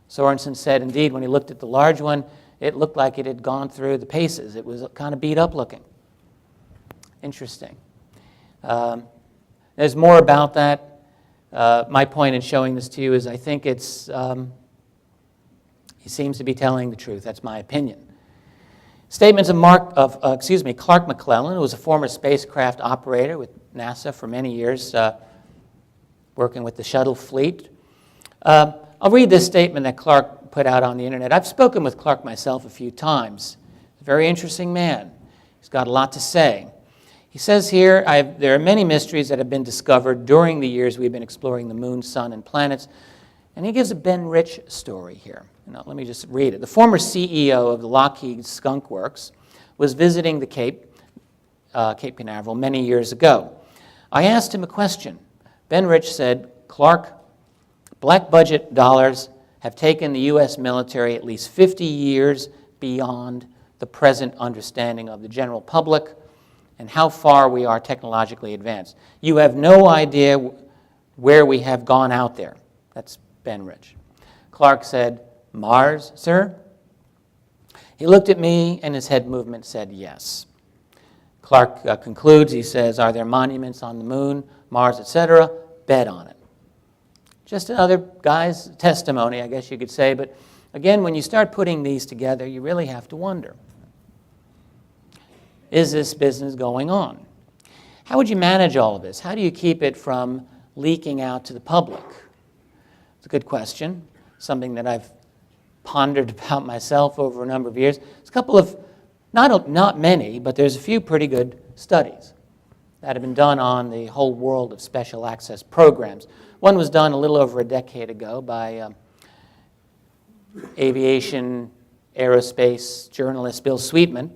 Sorensen said, indeed, when he looked at the large one, it looked like it had gone through the paces. It was kind of beat up looking. Interesting. There's more about that. My point in showing this to you is I think he seems to be telling the truth. That's my opinion. Statements of Clark McClellan, who was a former spacecraft operator with NASA for many years, working with the shuttle fleet. I'll read this statement that Clark put out on the internet. I've spoken with Clark myself a few times. He's a very interesting man. He's got a lot to say. He says here, there are many mysteries that have been discovered during the years we've been exploring the moon, sun, and planets. And he gives a Ben Rich story here. Let me just read it. The former CEO of the Lockheed Skunk Works was visiting the Cape Canaveral many years ago. I asked him a question. Ben Rich said, Clark, black budget dollars have taken the U.S. military at least 50 years beyond the present understanding of the general public and how far we are technologically advanced. You have no idea where we have gone out there. That's Ben Rich. Clark said, Mars, sir? He looked at me and his head movement said yes. Clark concludes, he says, are there monuments on the moon, Mars, etc.? Bet on it. Just another guy's testimony, I guess you could say. But again, when you start putting these together, you really have to wonder, is this business going on? How would you manage all of this? How do you keep it from leaking out to the public? It's a good question, something that I've pondered about myself over a number of years. There's a couple of, not many, but there's a few pretty good studies that have been done on the whole world of special access programs. One was done a little over a decade ago by aviation aerospace journalist Bill Sweetman.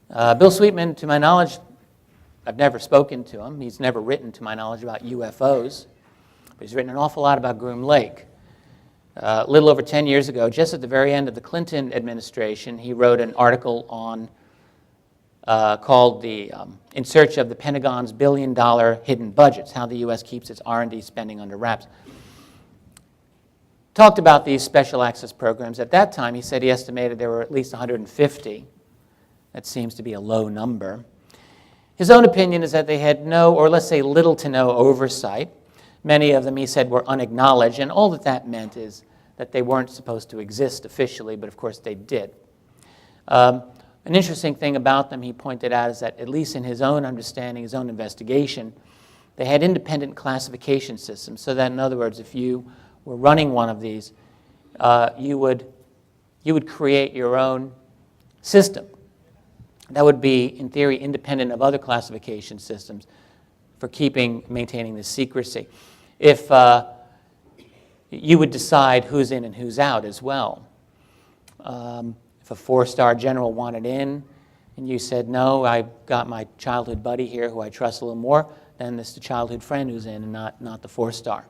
Bill Sweetman, to my knowledge, I've never spoken to him. He's never written, to my knowledge, about UFOs, but he's written an awful lot about Groom Lake. A little over 10 years ago, just at the very end of the Clinton administration, he wrote an article on called In Search of the Pentagon's Billion-Dollar Hidden Budgets, How the U.S. Keeps its R&D Spending Under Wraps. Talked about these special access programs. At that time, he said he estimated there were at least 150. That seems to be a low number. His own opinion is that they had no, or let's say little to no oversight. Many of them, he said, were unacknowledged, and all that meant is that they weren't supposed to exist officially, but of course they did. An interesting thing about them, he pointed out, is that at least in his own understanding, his own investigation, they had independent classification systems, so that, in other words, if you were running one of these, you would create your own system that would be, in theory, independent of other classification systems, for maintaining the secrecy. If you would decide who's in and who's out as well. If a 4-star general wanted in and you said, no, I've got my childhood buddy here who I trust a little more, then it's the childhood friend who's in and not the 4-star.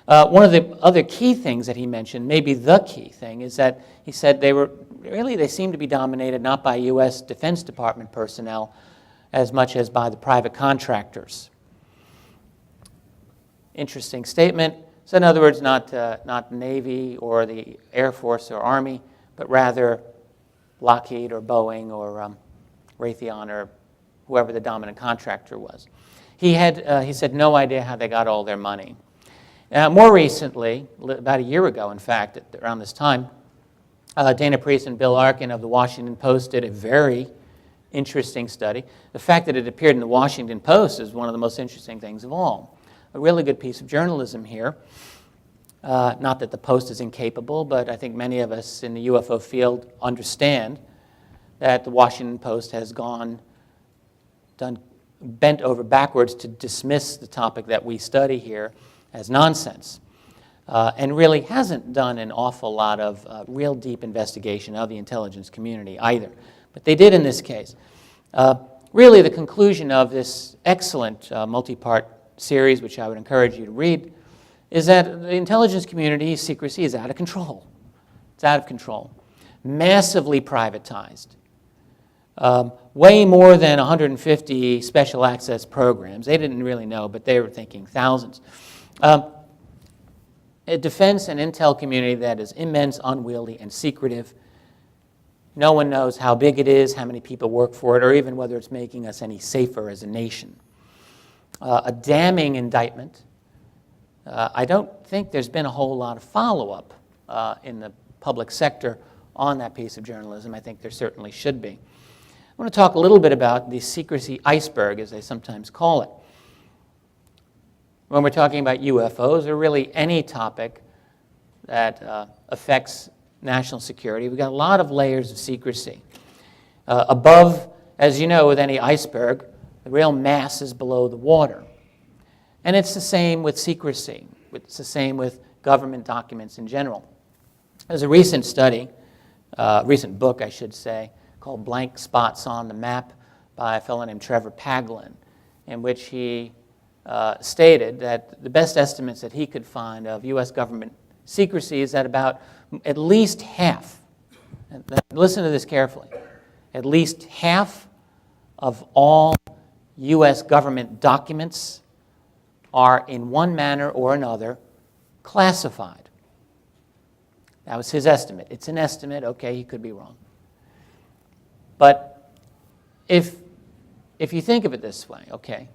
One of the other key things that he mentioned, maybe the key thing, is that he said they seem to be dominated not by U.S. Defense Department personnel as much as by the private contractors. Interesting statement. So in other words, not the Navy or the Air Force or Army, but rather Lockheed or Boeing or Raytheon or whoever the dominant contractor was. He said no idea how they got all their money. More recently, about a year ago, in fact, around this time, Dana Priest and Bill Arkin of the Washington Post did a very interesting study. The fact that it appeared in the Washington Post is one of the most interesting things of all. A really good piece of journalism here. Not that the Post is incapable, but I think many of us in the UFO field understand that the Washington Post has bent over backwards to dismiss the topic that we study here as nonsense, and really hasn't done an awful lot of real deep investigation of the intelligence community either. But they did in this case. Really, the conclusion of this excellent multi-part series, which I would encourage you to read, is that the intelligence community's secrecy is out of control. It's out of control. Massively privatized. Way more than 150 special access programs. They didn't really know, but they were thinking thousands. A defense and intel community that is immense, unwieldy, and secretive. No one knows how big it is, how many people work for it, or even whether it's making us any safer as a nation. A damning indictment. I don't think there's been a whole lot of follow-up in the public sector on that piece of journalism. I think there certainly should be. I want to talk a little bit about the secrecy iceberg, as they sometimes call it. When we're talking about UFOs, or really any topic that affects national security, we've got a lot of layers of secrecy. Above, as you know, with any iceberg, the real mass is below the water. And it's the same with secrecy. It's the same with government documents in general. There's a recent study, recent book, I should say, called Blank Spots on the Map by a fellow named Trevor Paglen, in which he stated that the best estimates that he could find of U.S. government secrecy is that about at least half, and listen to this carefully, at least half of all U.S. government documents are in one manner or another classified. That was his estimate. It's an estimate. Okay, he could be wrong. But if you think of it this way, okay,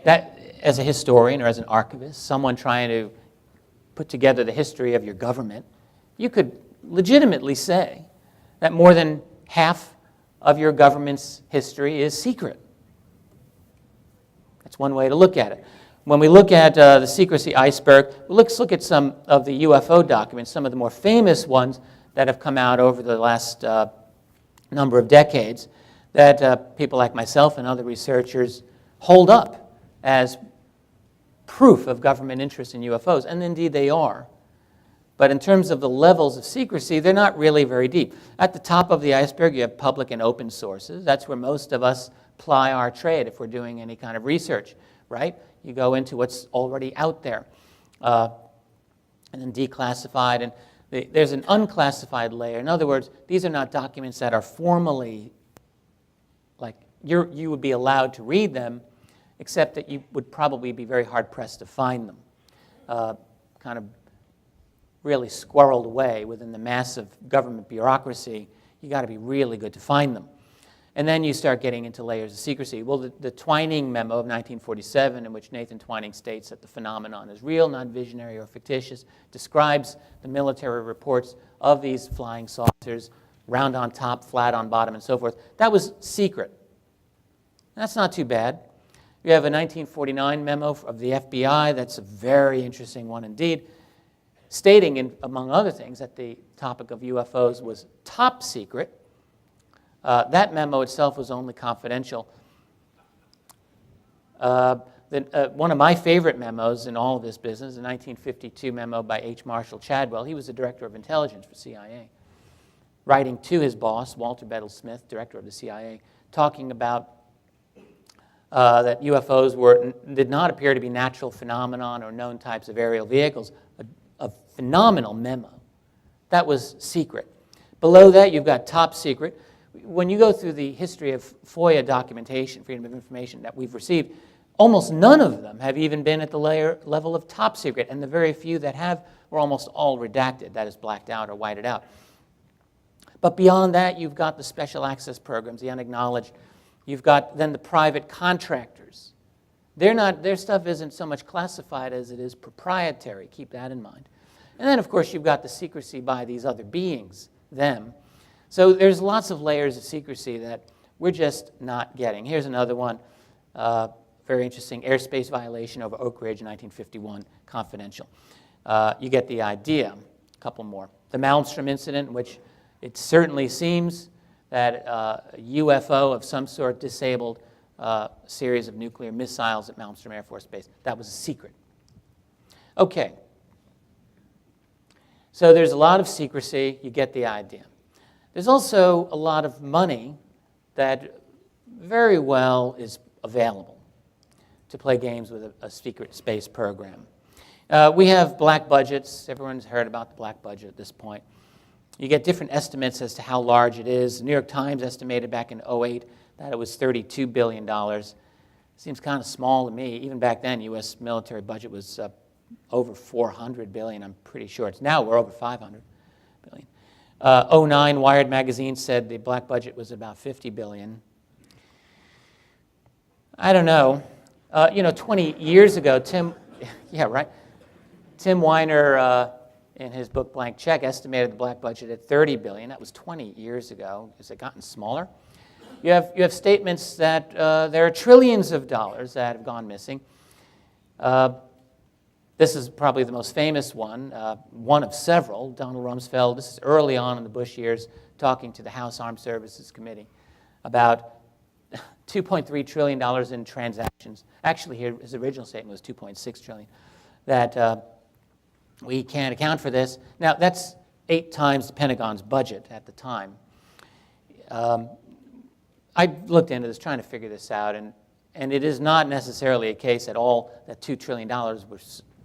that as a historian or as an archivist, someone trying to put together the history of your government, you could legitimately say that more than half of your government's history is secret. That's one way to look at it. When we look at the secrecy iceberg, let's look at some of the UFO documents, some of the more famous ones that have come out over the last number of decades that people like myself and other researchers hold up as proof of government interest in UFOs, and indeed they are. But in terms of the levels of secrecy, they're not really very deep. At the top of the iceberg, you have public and open sources. That's where most of us ply our trade if we're doing any kind of research, right? You go into what's already out there, and then declassified, and there's an unclassified layer. In other words, these are not documents that are formally, like you would be allowed to read them, except that you would probably be very hard-pressed to find them, kind of really squirreled away within the massive government bureaucracy. You got to be really good to find them. And then you start getting into layers of secrecy. Well, the Twining memo of 1947, in which Nathan Twining states that the phenomenon is real, not visionary or fictitious, describes the military reports of these flying saucers, round on top, flat on bottom, and so forth. That was secret. That's not too bad. You have a 1949 memo of the FBI. That's a very interesting one indeed, stating, among other things, that the topic of UFOs was top secret. That memo itself was only confidential. One of my favorite memos in all of this business, a 1952 memo by H. Marshall Chadwell. He was the director of intelligence for CIA, writing to his boss, Walter Bedell Smith, director of the CIA, talking about that UFOs did not appear to be natural phenomenon or known types of aerial vehicles. A phenomenal memo. That was secret. Below that, you've got top secret. When you go through the history of FOIA documentation, Freedom of Information, that we've received, almost none of them have even been at the level of top secret, and the very few that have were almost all redacted, that is blacked out or whited out. But beyond that, you've got the special access programs, the unacknowledged. You've got then the private contractors. Their stuff isn't so much classified as it is proprietary. Keep that in mind. And then, of course, you've got the secrecy by these other beings, them. So there's lots of layers of secrecy that we're just not getting. Here's another one. Very interesting. Airspace violation over Oak Ridge, 1951, confidential. You get the idea. A couple more. The Malmstrom incident, which it certainly seems that a UFO of some sort disabled a series of nuclear missiles at Malmstrom Air Force Base. That was a secret. Okay. So there's a lot of secrecy. You get the idea. There's also a lot of money that very well is available to play games with a secret space program. We have black budgets. Everyone's heard about the black budget at this point. You get different estimates as to how large it is. The New York Times estimated back in 2008 that it was $32 billion. Seems kind of small to me. Even back then, U.S. military budget was over $400 billion. I'm pretty sure. It's now we're over $500 billion. 2009, Wired magazine said the black budget was about $50 billion. I don't know. 20 years ago, Tim Weiner, in his book Blank Check, estimated the black budget at $30 billion. That was 20 years ago. Has it gotten smaller? You have statements that there are trillions of dollars that have gone missing. This is probably the most famous one of several. Donald Rumsfeld, this is early on in the Bush years, talking to the House Armed Services Committee about $2.3 trillion in transactions. Actually, here his original statement was $2.6 trillion. That we can't account for this. Now, that's 8 times the Pentagon's budget at the time. I looked into this, trying to figure this out, and it is not necessarily a case at all that $2 trillion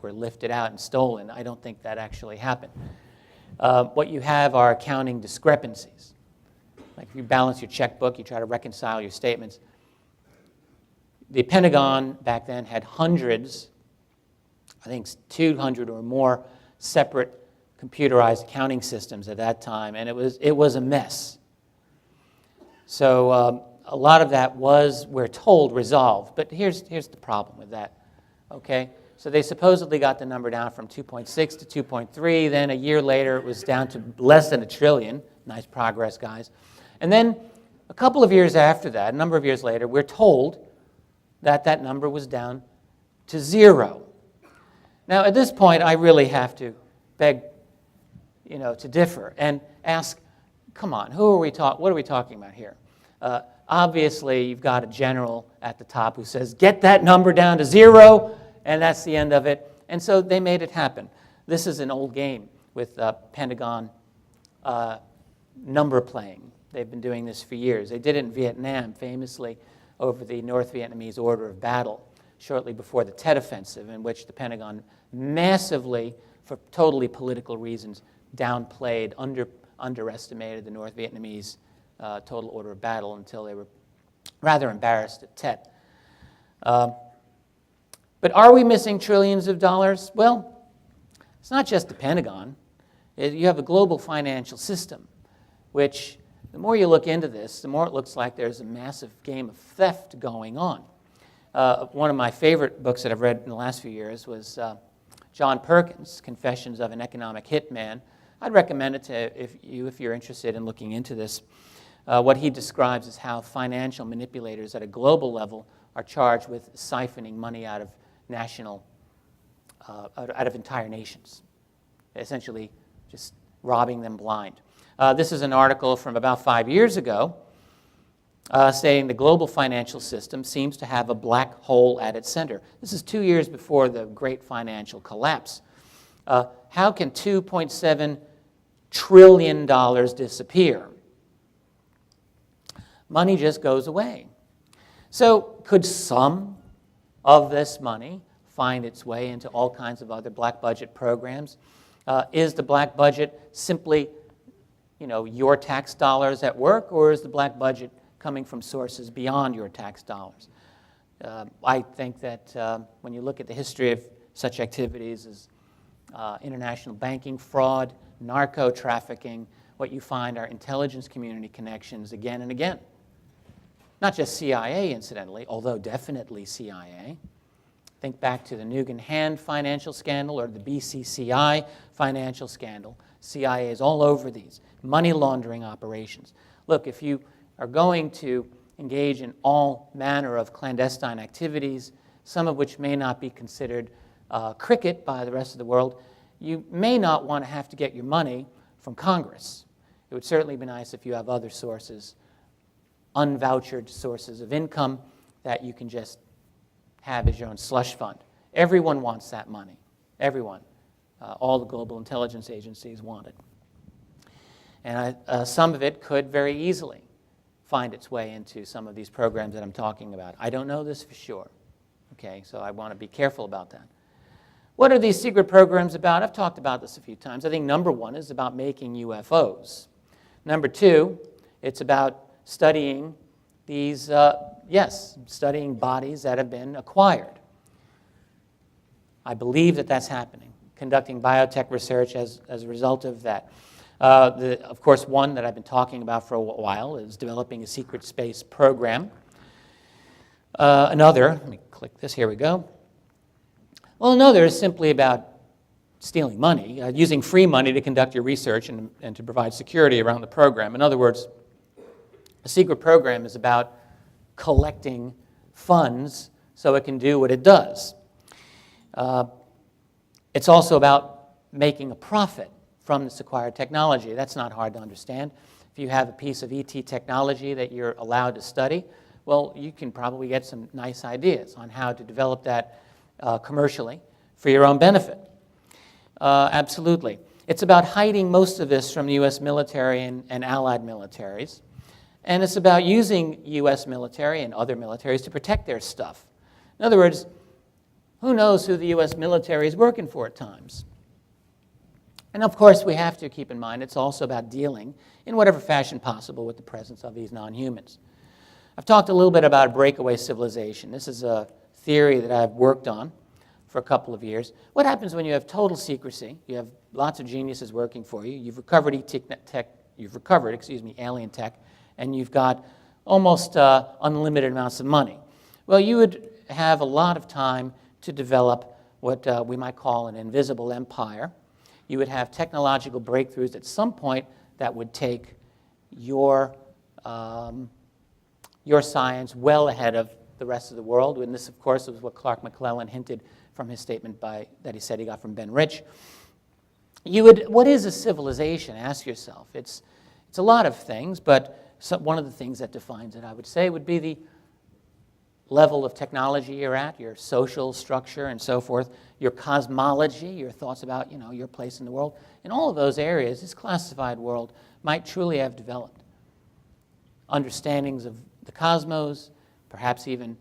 were lifted out and stolen. I don't think that actually happened. What you have are accounting discrepancies. Like if you balance your checkbook, you try to reconcile your statements. The Pentagon back then had hundreds, I think 200 or more separate computerized accounting systems at that time, and it was a mess. So a lot of that was, we're told, resolved. But here's the problem with that. Okay, so they supposedly got the number down from 2.6 to 2.3. Then a year later, it was down to less than $1 trillion. Nice progress, guys. And then a couple of years after that, a number of years later, we're told that that number was down to 0. Now, at this point, I really have to beg, to differ and ask, come on, what are we talking about here? Obviously, you've got a general at the top who says, get that number down to 0, and that's the end of it. And so they made it happen. This is an old game with Pentagon number playing. They've been doing this for years. They did it in Vietnam, famously, over the North Vietnamese order of battle, shortly before the Tet Offensive, in which the Pentagon massively, for totally political reasons, downplayed, underestimated the North Vietnamese total order of battle until they were rather embarrassed at Tet. But are we missing trillions of dollars? Well, it's not just the Pentagon. You have a global financial system, which the more you look into this, the more it looks like there's a massive game of theft going on. One of my favorite books that I've read in the last few years was John Perkins' Confessions of an Economic Hitman. I'd recommend it to if you're interested in looking into this. What he describes is how financial manipulators at a global level are charged with siphoning money out of out of entire nations, essentially just robbing them blind. This is an article from about 5 years ago saying the global financial system seems to have a black hole at its center. This is 2 years before the great financial collapse. How can $2.7 trillion disappear? Money just goes away. So could some of this money find its way into all kinds of other black budget programs? Is the black budget simply, your tax dollars at work, or is the black budget coming from sources beyond your tax dollars? I think that when you look at the history of such activities as international banking fraud, narco-trafficking, what you find are intelligence community connections again and again. Not just CIA, incidentally, although definitely CIA. Think back to the Nugan Hand financial scandal or the BCCI financial scandal. CIA is all over these. Money laundering operations. Look, if you are going to engage in all manner of clandestine activities, some of which may not be considered cricket by the rest of the world, you may not want to have to get your money from Congress. It would certainly be nice if you have other sources, unvouchered sources of income that you can just have as your own slush fund. Everyone wants that money. Everyone. All the global intelligence agencies want it. And some of it could very easily find its way into some of these programs that I'm talking about. I don't know this for sure. Okay, so I want to be careful about that. What are these secret programs about? I've talked about this a few times. I think number one is about making UFOs. Number two, it's about studying these, studying bodies that have been acquired. I believe that that's happening, conducting biotech research as a result of that. Of course, one that I've been talking about for a while is developing a secret space program. Another, let me click this, here we go. Well, another is simply about stealing money, using free money to conduct your research and to provide security around the program. In other words, a secret program is about collecting funds so it can do what it does. It's also about making a profit from this acquired technology. That's not hard to understand. If you have a piece of ET technology that you're allowed to study, well, you can probably get some nice ideas on how to develop that commercially for your own benefit. Absolutely. It's about hiding most of this from the U.S. military and allied militaries. And it's about using U.S. military and other militaries to protect their stuff. In other words, who knows who the U.S. military is working for at times? And of course, we have to keep in mind it's also about dealing in whatever fashion possible with the presence of these non-humans. I've talked a little bit about a breakaway civilization. This is a theory that I've worked on for a couple of years. What happens when you have total secrecy? You have lots of geniuses working for you. You've recovered alien tech, and you've got almost unlimited amounts of money. Well, you would have a lot of time to develop what we might call an invisible empire. You would have technological breakthroughs at some point that would take your science well ahead of the rest of the world. And this, of course, was what Clark McClellan hinted from his statement that he said he got from Ben Rich. What is a civilization? Ask yourself. It's a lot of things, but one of the things that defines it, I would say, would be the level of technology you're at, your social structure and so forth, your cosmology, your thoughts about your place in the world. In all of those areas, this classified world might truly have developed understandings of the cosmos, perhaps even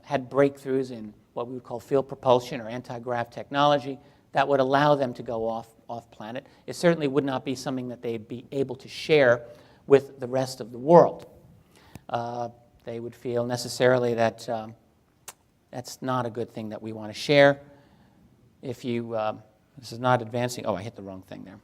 had breakthroughs in what we would call field propulsion or anti-grav technology that would allow them to go off planet. It certainly would not be something that they'd be able to share with the rest of the world. They would feel necessarily that that's not a good thing that we want to share. If you, this is not advancing, I hit the wrong thing there.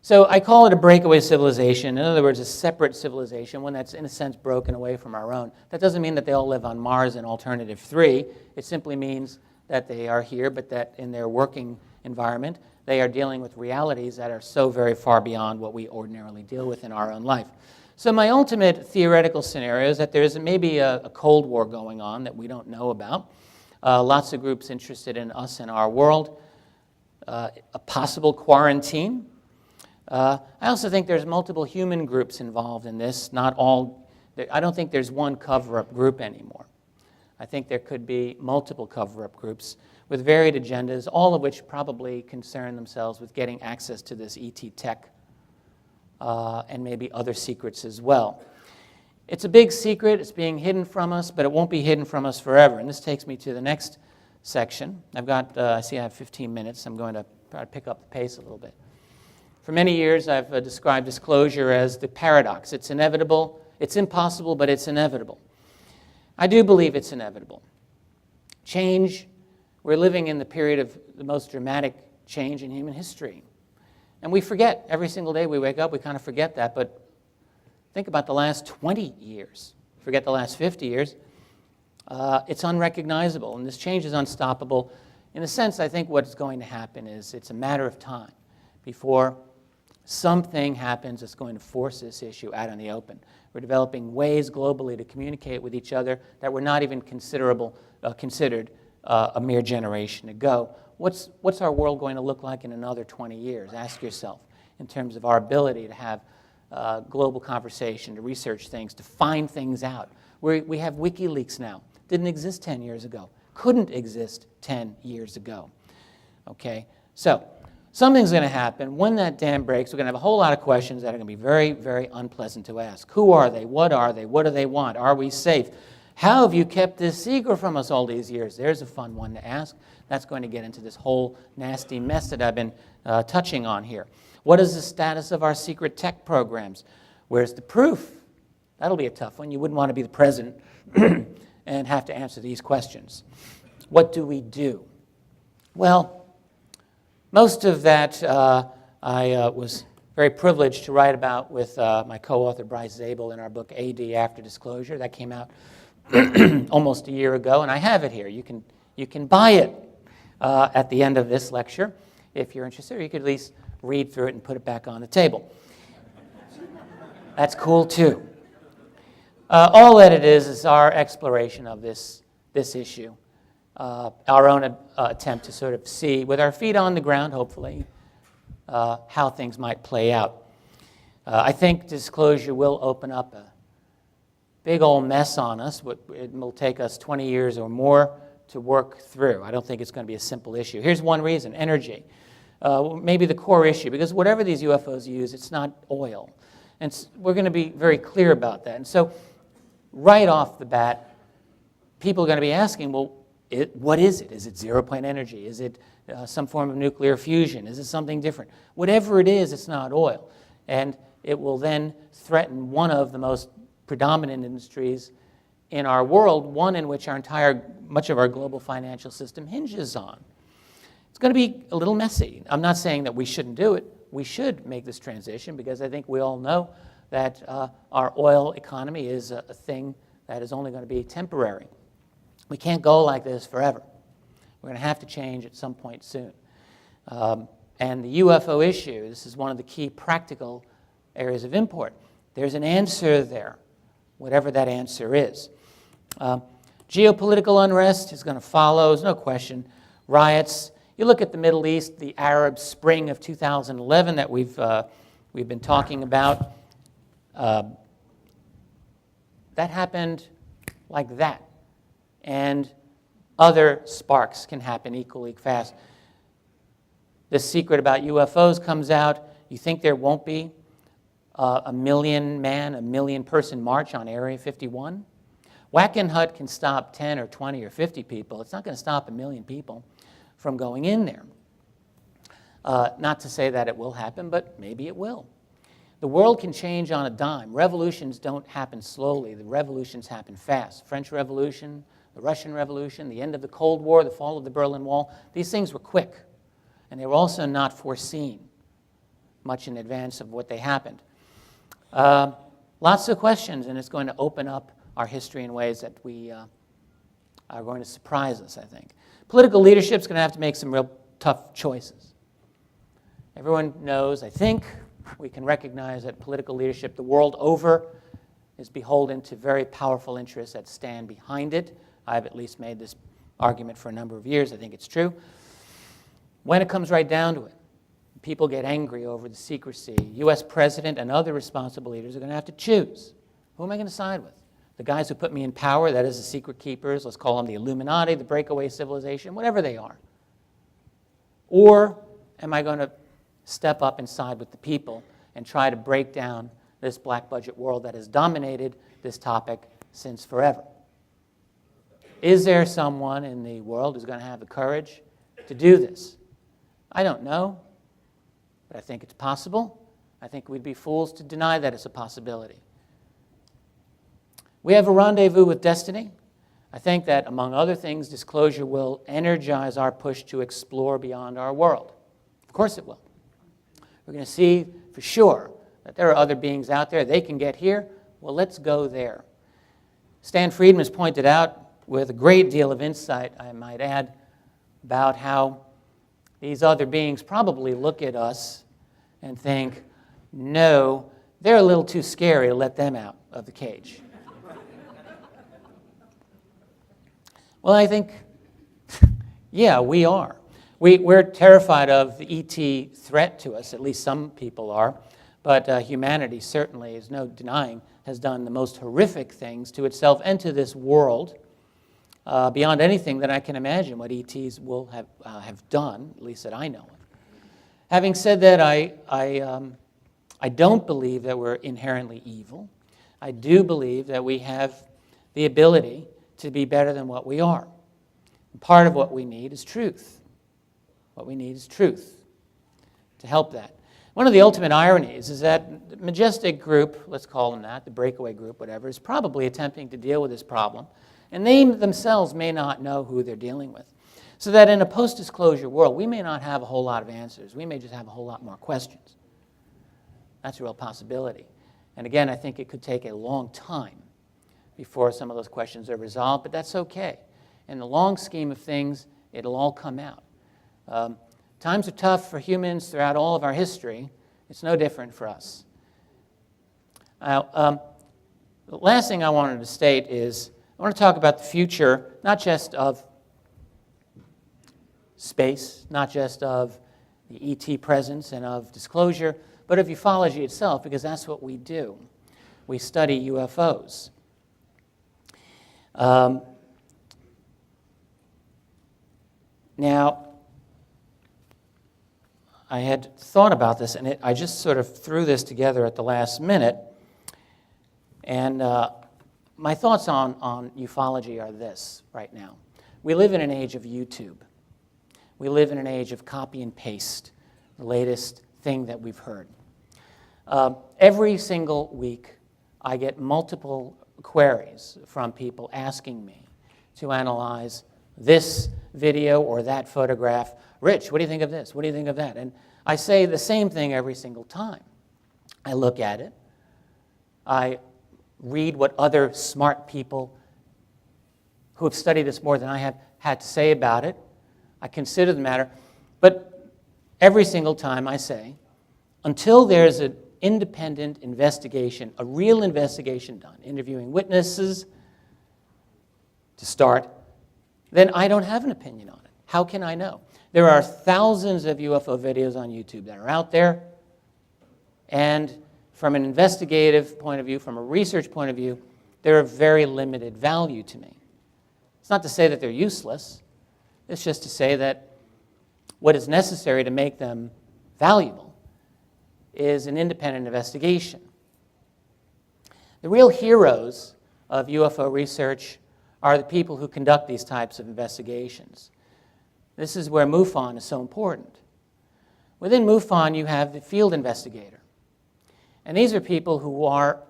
So I call it a breakaway civilization. In other words, a separate civilization, one that's in a sense broken away from our own. That doesn't mean that they all live on Mars in Alternative 3. It simply means that they are here, but that in their working environment, they are dealing with realities that are so very far beyond what we ordinarily deal with in our own life. So my ultimate theoretical scenario is that there's maybe a Cold War going on that we don't know about. Lots of groups interested in us and our world. A possible quarantine. I also think there's multiple human groups involved in this, not all. I don't think there's one cover-up group anymore. I think there could be multiple cover-up groups with varied agendas, all of which probably concern themselves with getting access to this ET tech and maybe other secrets as well. It's a big secret. It's being hidden from us, but it won't be hidden from us forever. And this takes me to the next section. I've got, I see I have 15 minutes. I'm going to try to pick up the pace a little bit. For many years, I've described disclosure as the paradox. It's inevitable. It's impossible, but it's inevitable. I do believe it's inevitable. Change, we're living in the period of the most dramatic change in human history. And we forget. Every single day we wake up, we kind of forget that. But think about the last 20 years. Forget the last 50 years. It's unrecognizable, and this change is unstoppable. In a sense, I think what's going to happen is it's a matter of time before something happens that's going to force this issue out in the open. We're developing ways globally to communicate with each other that were not even considered a mere generation ago. What's our world going to look like in another 20 years? Ask yourself, in terms of our ability to have global conversation, to research things, to find things out. We have WikiLeaks now. Didn't exist 10 years ago. Couldn't exist 10 years ago. Okay? So, something's going to happen. When that dam breaks, we're going to have a whole lot of questions that are going to be very, very unpleasant to ask. Who are they? What are they? What do they want? Are we safe? How have you kept this secret from us all these years? There's a fun one to ask. That's going to get into this whole nasty mess that I've been touching on here. What is the status of our secret tech programs? Where's the proof? That'll be a tough one. You wouldn't want to be the president and have to answer these questions. What do we do? Well, most of that I was very privileged to write about with my co-author Bryce Zabel in our book AD After Disclosure. That came out almost a year ago, and I have it here. You can buy it at the end of this lecture if you're interested, or you could at least read through it and put it back on the table. That's cool too. All that it is our exploration of this issue, our own attempt to sort of see, with our feet on the ground, hopefully, how things might play out. I think disclosure will open up a big old mess on us. It will take us 20 years or more to work through. I don't think it's going to be a simple issue. Here's one reason: energy. Maybe the core issue, because whatever these UFOs use, it's not oil. And we're going to be very clear about that. And so right off the bat, people are going to be asking, well, what is it? Is it zero-point energy? Is it some form of nuclear fusion? Is it something different? Whatever it is, it's not oil. And it will then threaten one of the most predominant industries in our world, one in which much of our global financial system hinges on. It's going to be a little messy. I'm not saying that we shouldn't do it. We should make this transition, because I think we all know that our oil economy is a thing that is only going to be temporary. We can't go like this forever. We're going to have to change at some point soon. And the UFO issue, this is one of the key practical areas of import. There's an answer there, whatever that answer is. Geopolitical unrest is going to follow, there's no question. Riots. You look at the Middle East, the Arab Spring of 2011 that we've been talking about. That happened like that. And other sparks can happen equally fast. The secret about UFOs comes out. You think there won't be a million-person march on Area 51? Wackenhut can stop 10 or 20 or 50 people. It's not going to stop 1 million people from going in there. Not to say that it will happen, but maybe it will. The world can change on a dime. Revolutions don't happen slowly. The revolutions happen fast. French Revolution, the Russian Revolution, the end of the Cold War, the fall of the Berlin Wall. These things were quick, and they were also not foreseen much in advance of what they happened. Lots of questions, and it's going to open up our history in ways that are going to surprise us, I think. Political leadership is going to have to make some real tough choices. Everyone knows, I think, we can recognize that political leadership the world over is beholden to very powerful interests that stand behind it. I've at least made this argument for a number of years. I think it's true. When it comes right down to it, people get angry over the secrecy, U.S. President and other responsible leaders are going to have to choose. Who am I going to side with? The guys who put me in power, that is the secret keepers, let's call them the Illuminati, the breakaway civilization, whatever they are. Or am I going to step up and side with the people and try to break down this black budget world that has dominated this topic since forever? Is there someone in the world who's going to have the courage to do this? I don't know, but I think it's possible. I think we'd be fools to deny that it's a possibility. We have a rendezvous with destiny. I think that, among other things, disclosure will energize our push to explore beyond our world. Of course it will. We're going to see for sure that there are other beings out there. They can get here. Well, let's go there. Stan Friedman has pointed out, with a great deal of insight, I might add, about how these other beings probably look at us and think, no, they're a little too scary to let them out of the cage. Well, I think, yeah, we are. We're terrified of the ET threat to us, at least some people are, but humanity certainly, is no denying, has done the most horrific things to itself and to this world, beyond anything that I can imagine what ETs will have done, at least that I know of. Having said that, I don't believe that we're inherently evil. I do believe that we have the ability to be better than what we are. And part of what we need is truth. What we need is truth to help that. One of the ultimate ironies is that the Majestic group, let's call them that, the breakaway group, whatever, is probably attempting to deal with this problem, and they themselves may not know who they're dealing with. So that in a post-disclosure world, we may not have a whole lot of answers. We may just have a whole lot more questions. That's a real possibility. And again, I think it could take a long time before some of those questions are resolved, but that's okay. In the long scheme of things, it'll all come out. Times are tough for humans throughout all of our history. It's no different for us. Now, the last thing I wanted to state is I want to talk about the future, not just of space, not just of the ET presence and of disclosure, but of ufology itself, because that's what we do. We study UFOs. Now, I had thought about this, and I just sort of threw this together at the last minute. And my thoughts on ufology are this right now. We live in an age of YouTube. We live in an age of copy and paste, the latest thing that we've heard. Every single week, I get multiple queries from people asking me to analyze this video or that photograph. Rich, what do you think of this? What do you think of that? And I say the same thing every single time. I look at it. I read what other smart people who have studied this more than I have had to say about it. I consider the matter. But every single time I say, until there's an independent investigation, a real investigation done, interviewing witnesses to start, then I don't have an opinion on it. How can I know? There are thousands of UFO videos on YouTube that are out there, and from an investigative point of view, from a research point of view, they're of very limited value to me. It's not to say that they're useless. It's just to say that what is necessary to make them valuable is an independent investigation. The real heroes of UFO research are the people who conduct these types of investigations. This is where MUFON is so important. Within MUFON, you have the field investigator. And these are people who are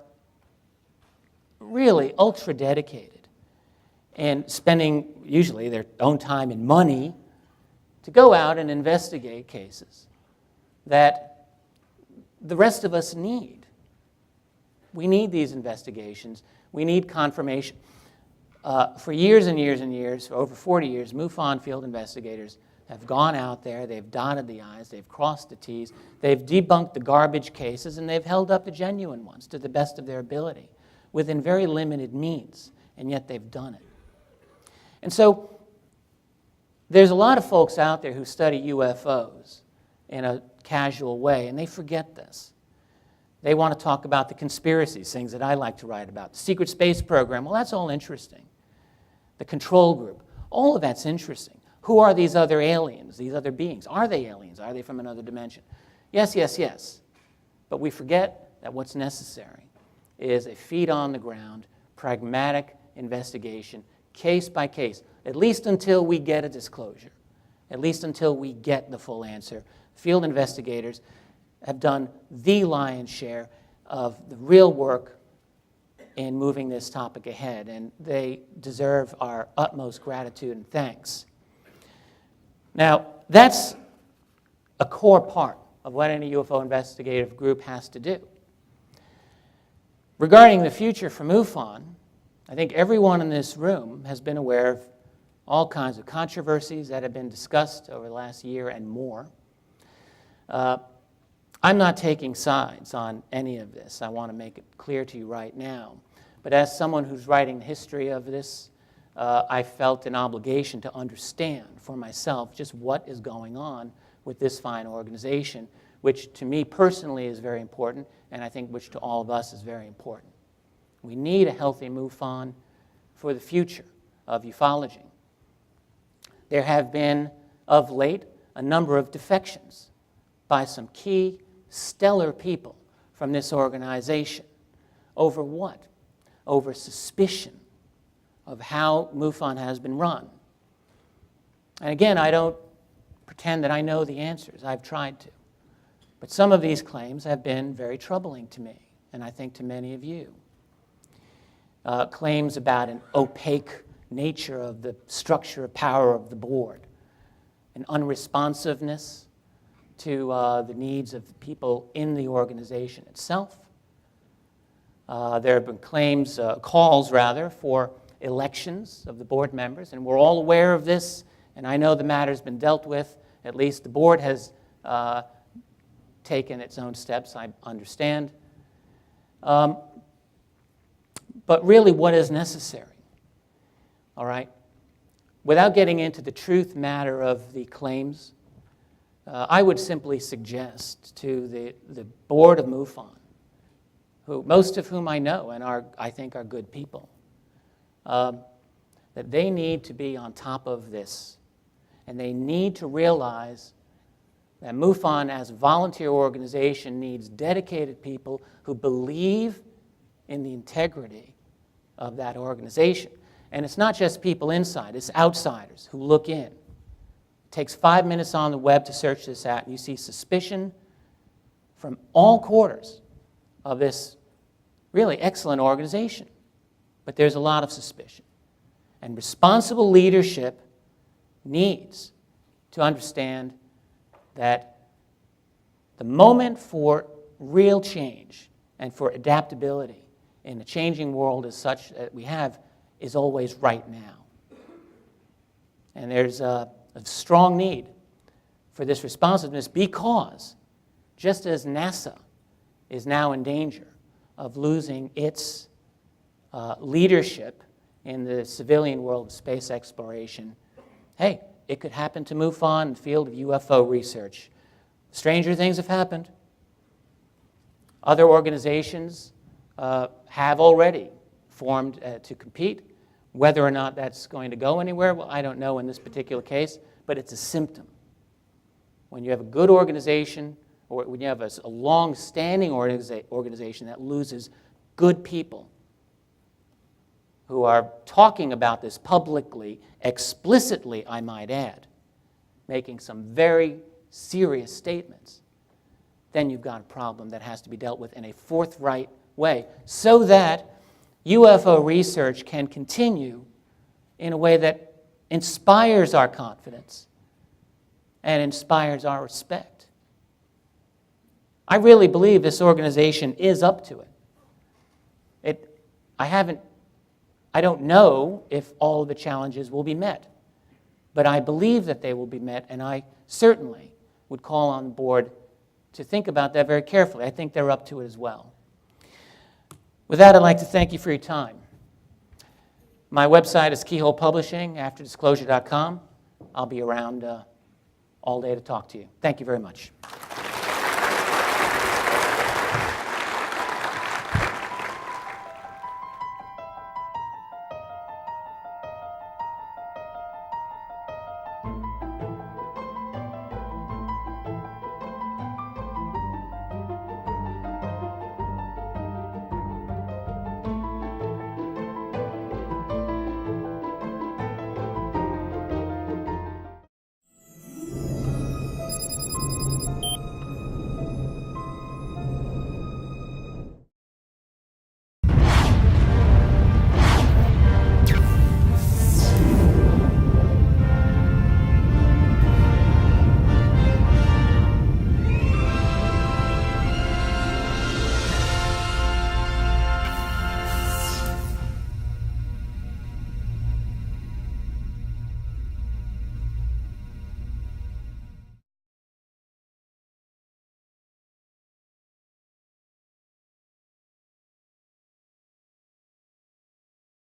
really ultra dedicated and spending usually their own time and money to go out and investigate cases that the rest of us need. We need these investigations. We need confirmation. For years and years and years, for over 40 years, MUFON field investigators have gone out there, they've dotted the I's, they've crossed the T's, they've debunked the garbage cases, and they've held up the genuine ones to the best of their ability within very limited means, and yet they've done it. And so there's a lot of folks out there who study UFOs in a casual way, and they forget this. They want to talk about the conspiracies, things that I like to write about. The secret space program, well, that's all interesting. The control group, all of that's interesting. Who are these other aliens, these other beings? Are they aliens? Are they from another dimension? Yes, yes, yes. But we forget that what's necessary is a feet-on-the-ground, pragmatic investigation, case by case, at least until we get a disclosure, at least until we get the full answer. Field investigators have done the lion's share of the real work in moving this topic ahead, and they deserve our utmost gratitude and thanks. Now, that's a core part of what any UFO investigative group has to do. Regarding the future for MUFON, I think everyone in this room has been aware of all kinds of controversies that have been discussed over the last year and more. I'm not taking sides on any of this. I want to make it clear to you right now. But as someone who's writing the history of this, I felt an obligation to understand for myself just what is going on with this fine organization, which to me personally is very important, and I think which to all of us is very important. We need a healthy MUFON for the future of ufology. There have been, of late, a number of defections by some key, stellar people from this organization. Over what? Over suspicion of how MUFON has been run. And again, I don't pretend that I know the answers. I've tried to. But some of these claims have been very troubling to me, and I think to many of you. Claims about an opaque nature of the structure of power of the board, an unresponsiveness to the needs of the people in the organization itself. There have been calls for elections of the board members, and we're all aware of this, and I know the matter's been dealt with. At least the board has taken its own steps, I understand. But really, what is necessary? All right? Without getting into the truth matter of the claims, I would simply suggest to the board of MUFON, most of whom I know and I think are good people, that they need to be on top of this. And they need to realize that MUFON as a volunteer organization needs dedicated people who believe in the integrity of that organization. And it's not just people inside, it's outsiders who look in. It takes 5 minutes on the web to search this out, and you see suspicion from all quarters of this really excellent organization. But there's a lot of suspicion. And responsible leadership needs to understand that the moment for real change and for adaptability in a changing world as such that we have is always right now. And there's a strong need for this responsiveness because just as NASA is now in danger of losing its leadership in the civilian world of space exploration, hey, it could happen to MUFON in the field of UFO research. Stranger things have happened. Other organizations have already formed to compete. Whether or not that's going to go anywhere, well, I don't know in this particular case, but it's a symptom. When you have a good organization, or when you have a long-standing organization that loses good people who are talking about this publicly, explicitly, I might add, making some very serious statements, then you've got a problem that has to be dealt with in a forthright way so that UFO research can continue in a way that inspires our confidence and inspires our respect. I really believe this organization is up to it. I don't know if all of the challenges will be met, but I believe that they will be met, and I certainly would call on the board to think about that very carefully. I think they're up to it as well. With that, I'd like to thank you for your time. My website is Keyhole Publishing, afterdisclosure.com. I'll be around all day to talk to you. Thank you very much.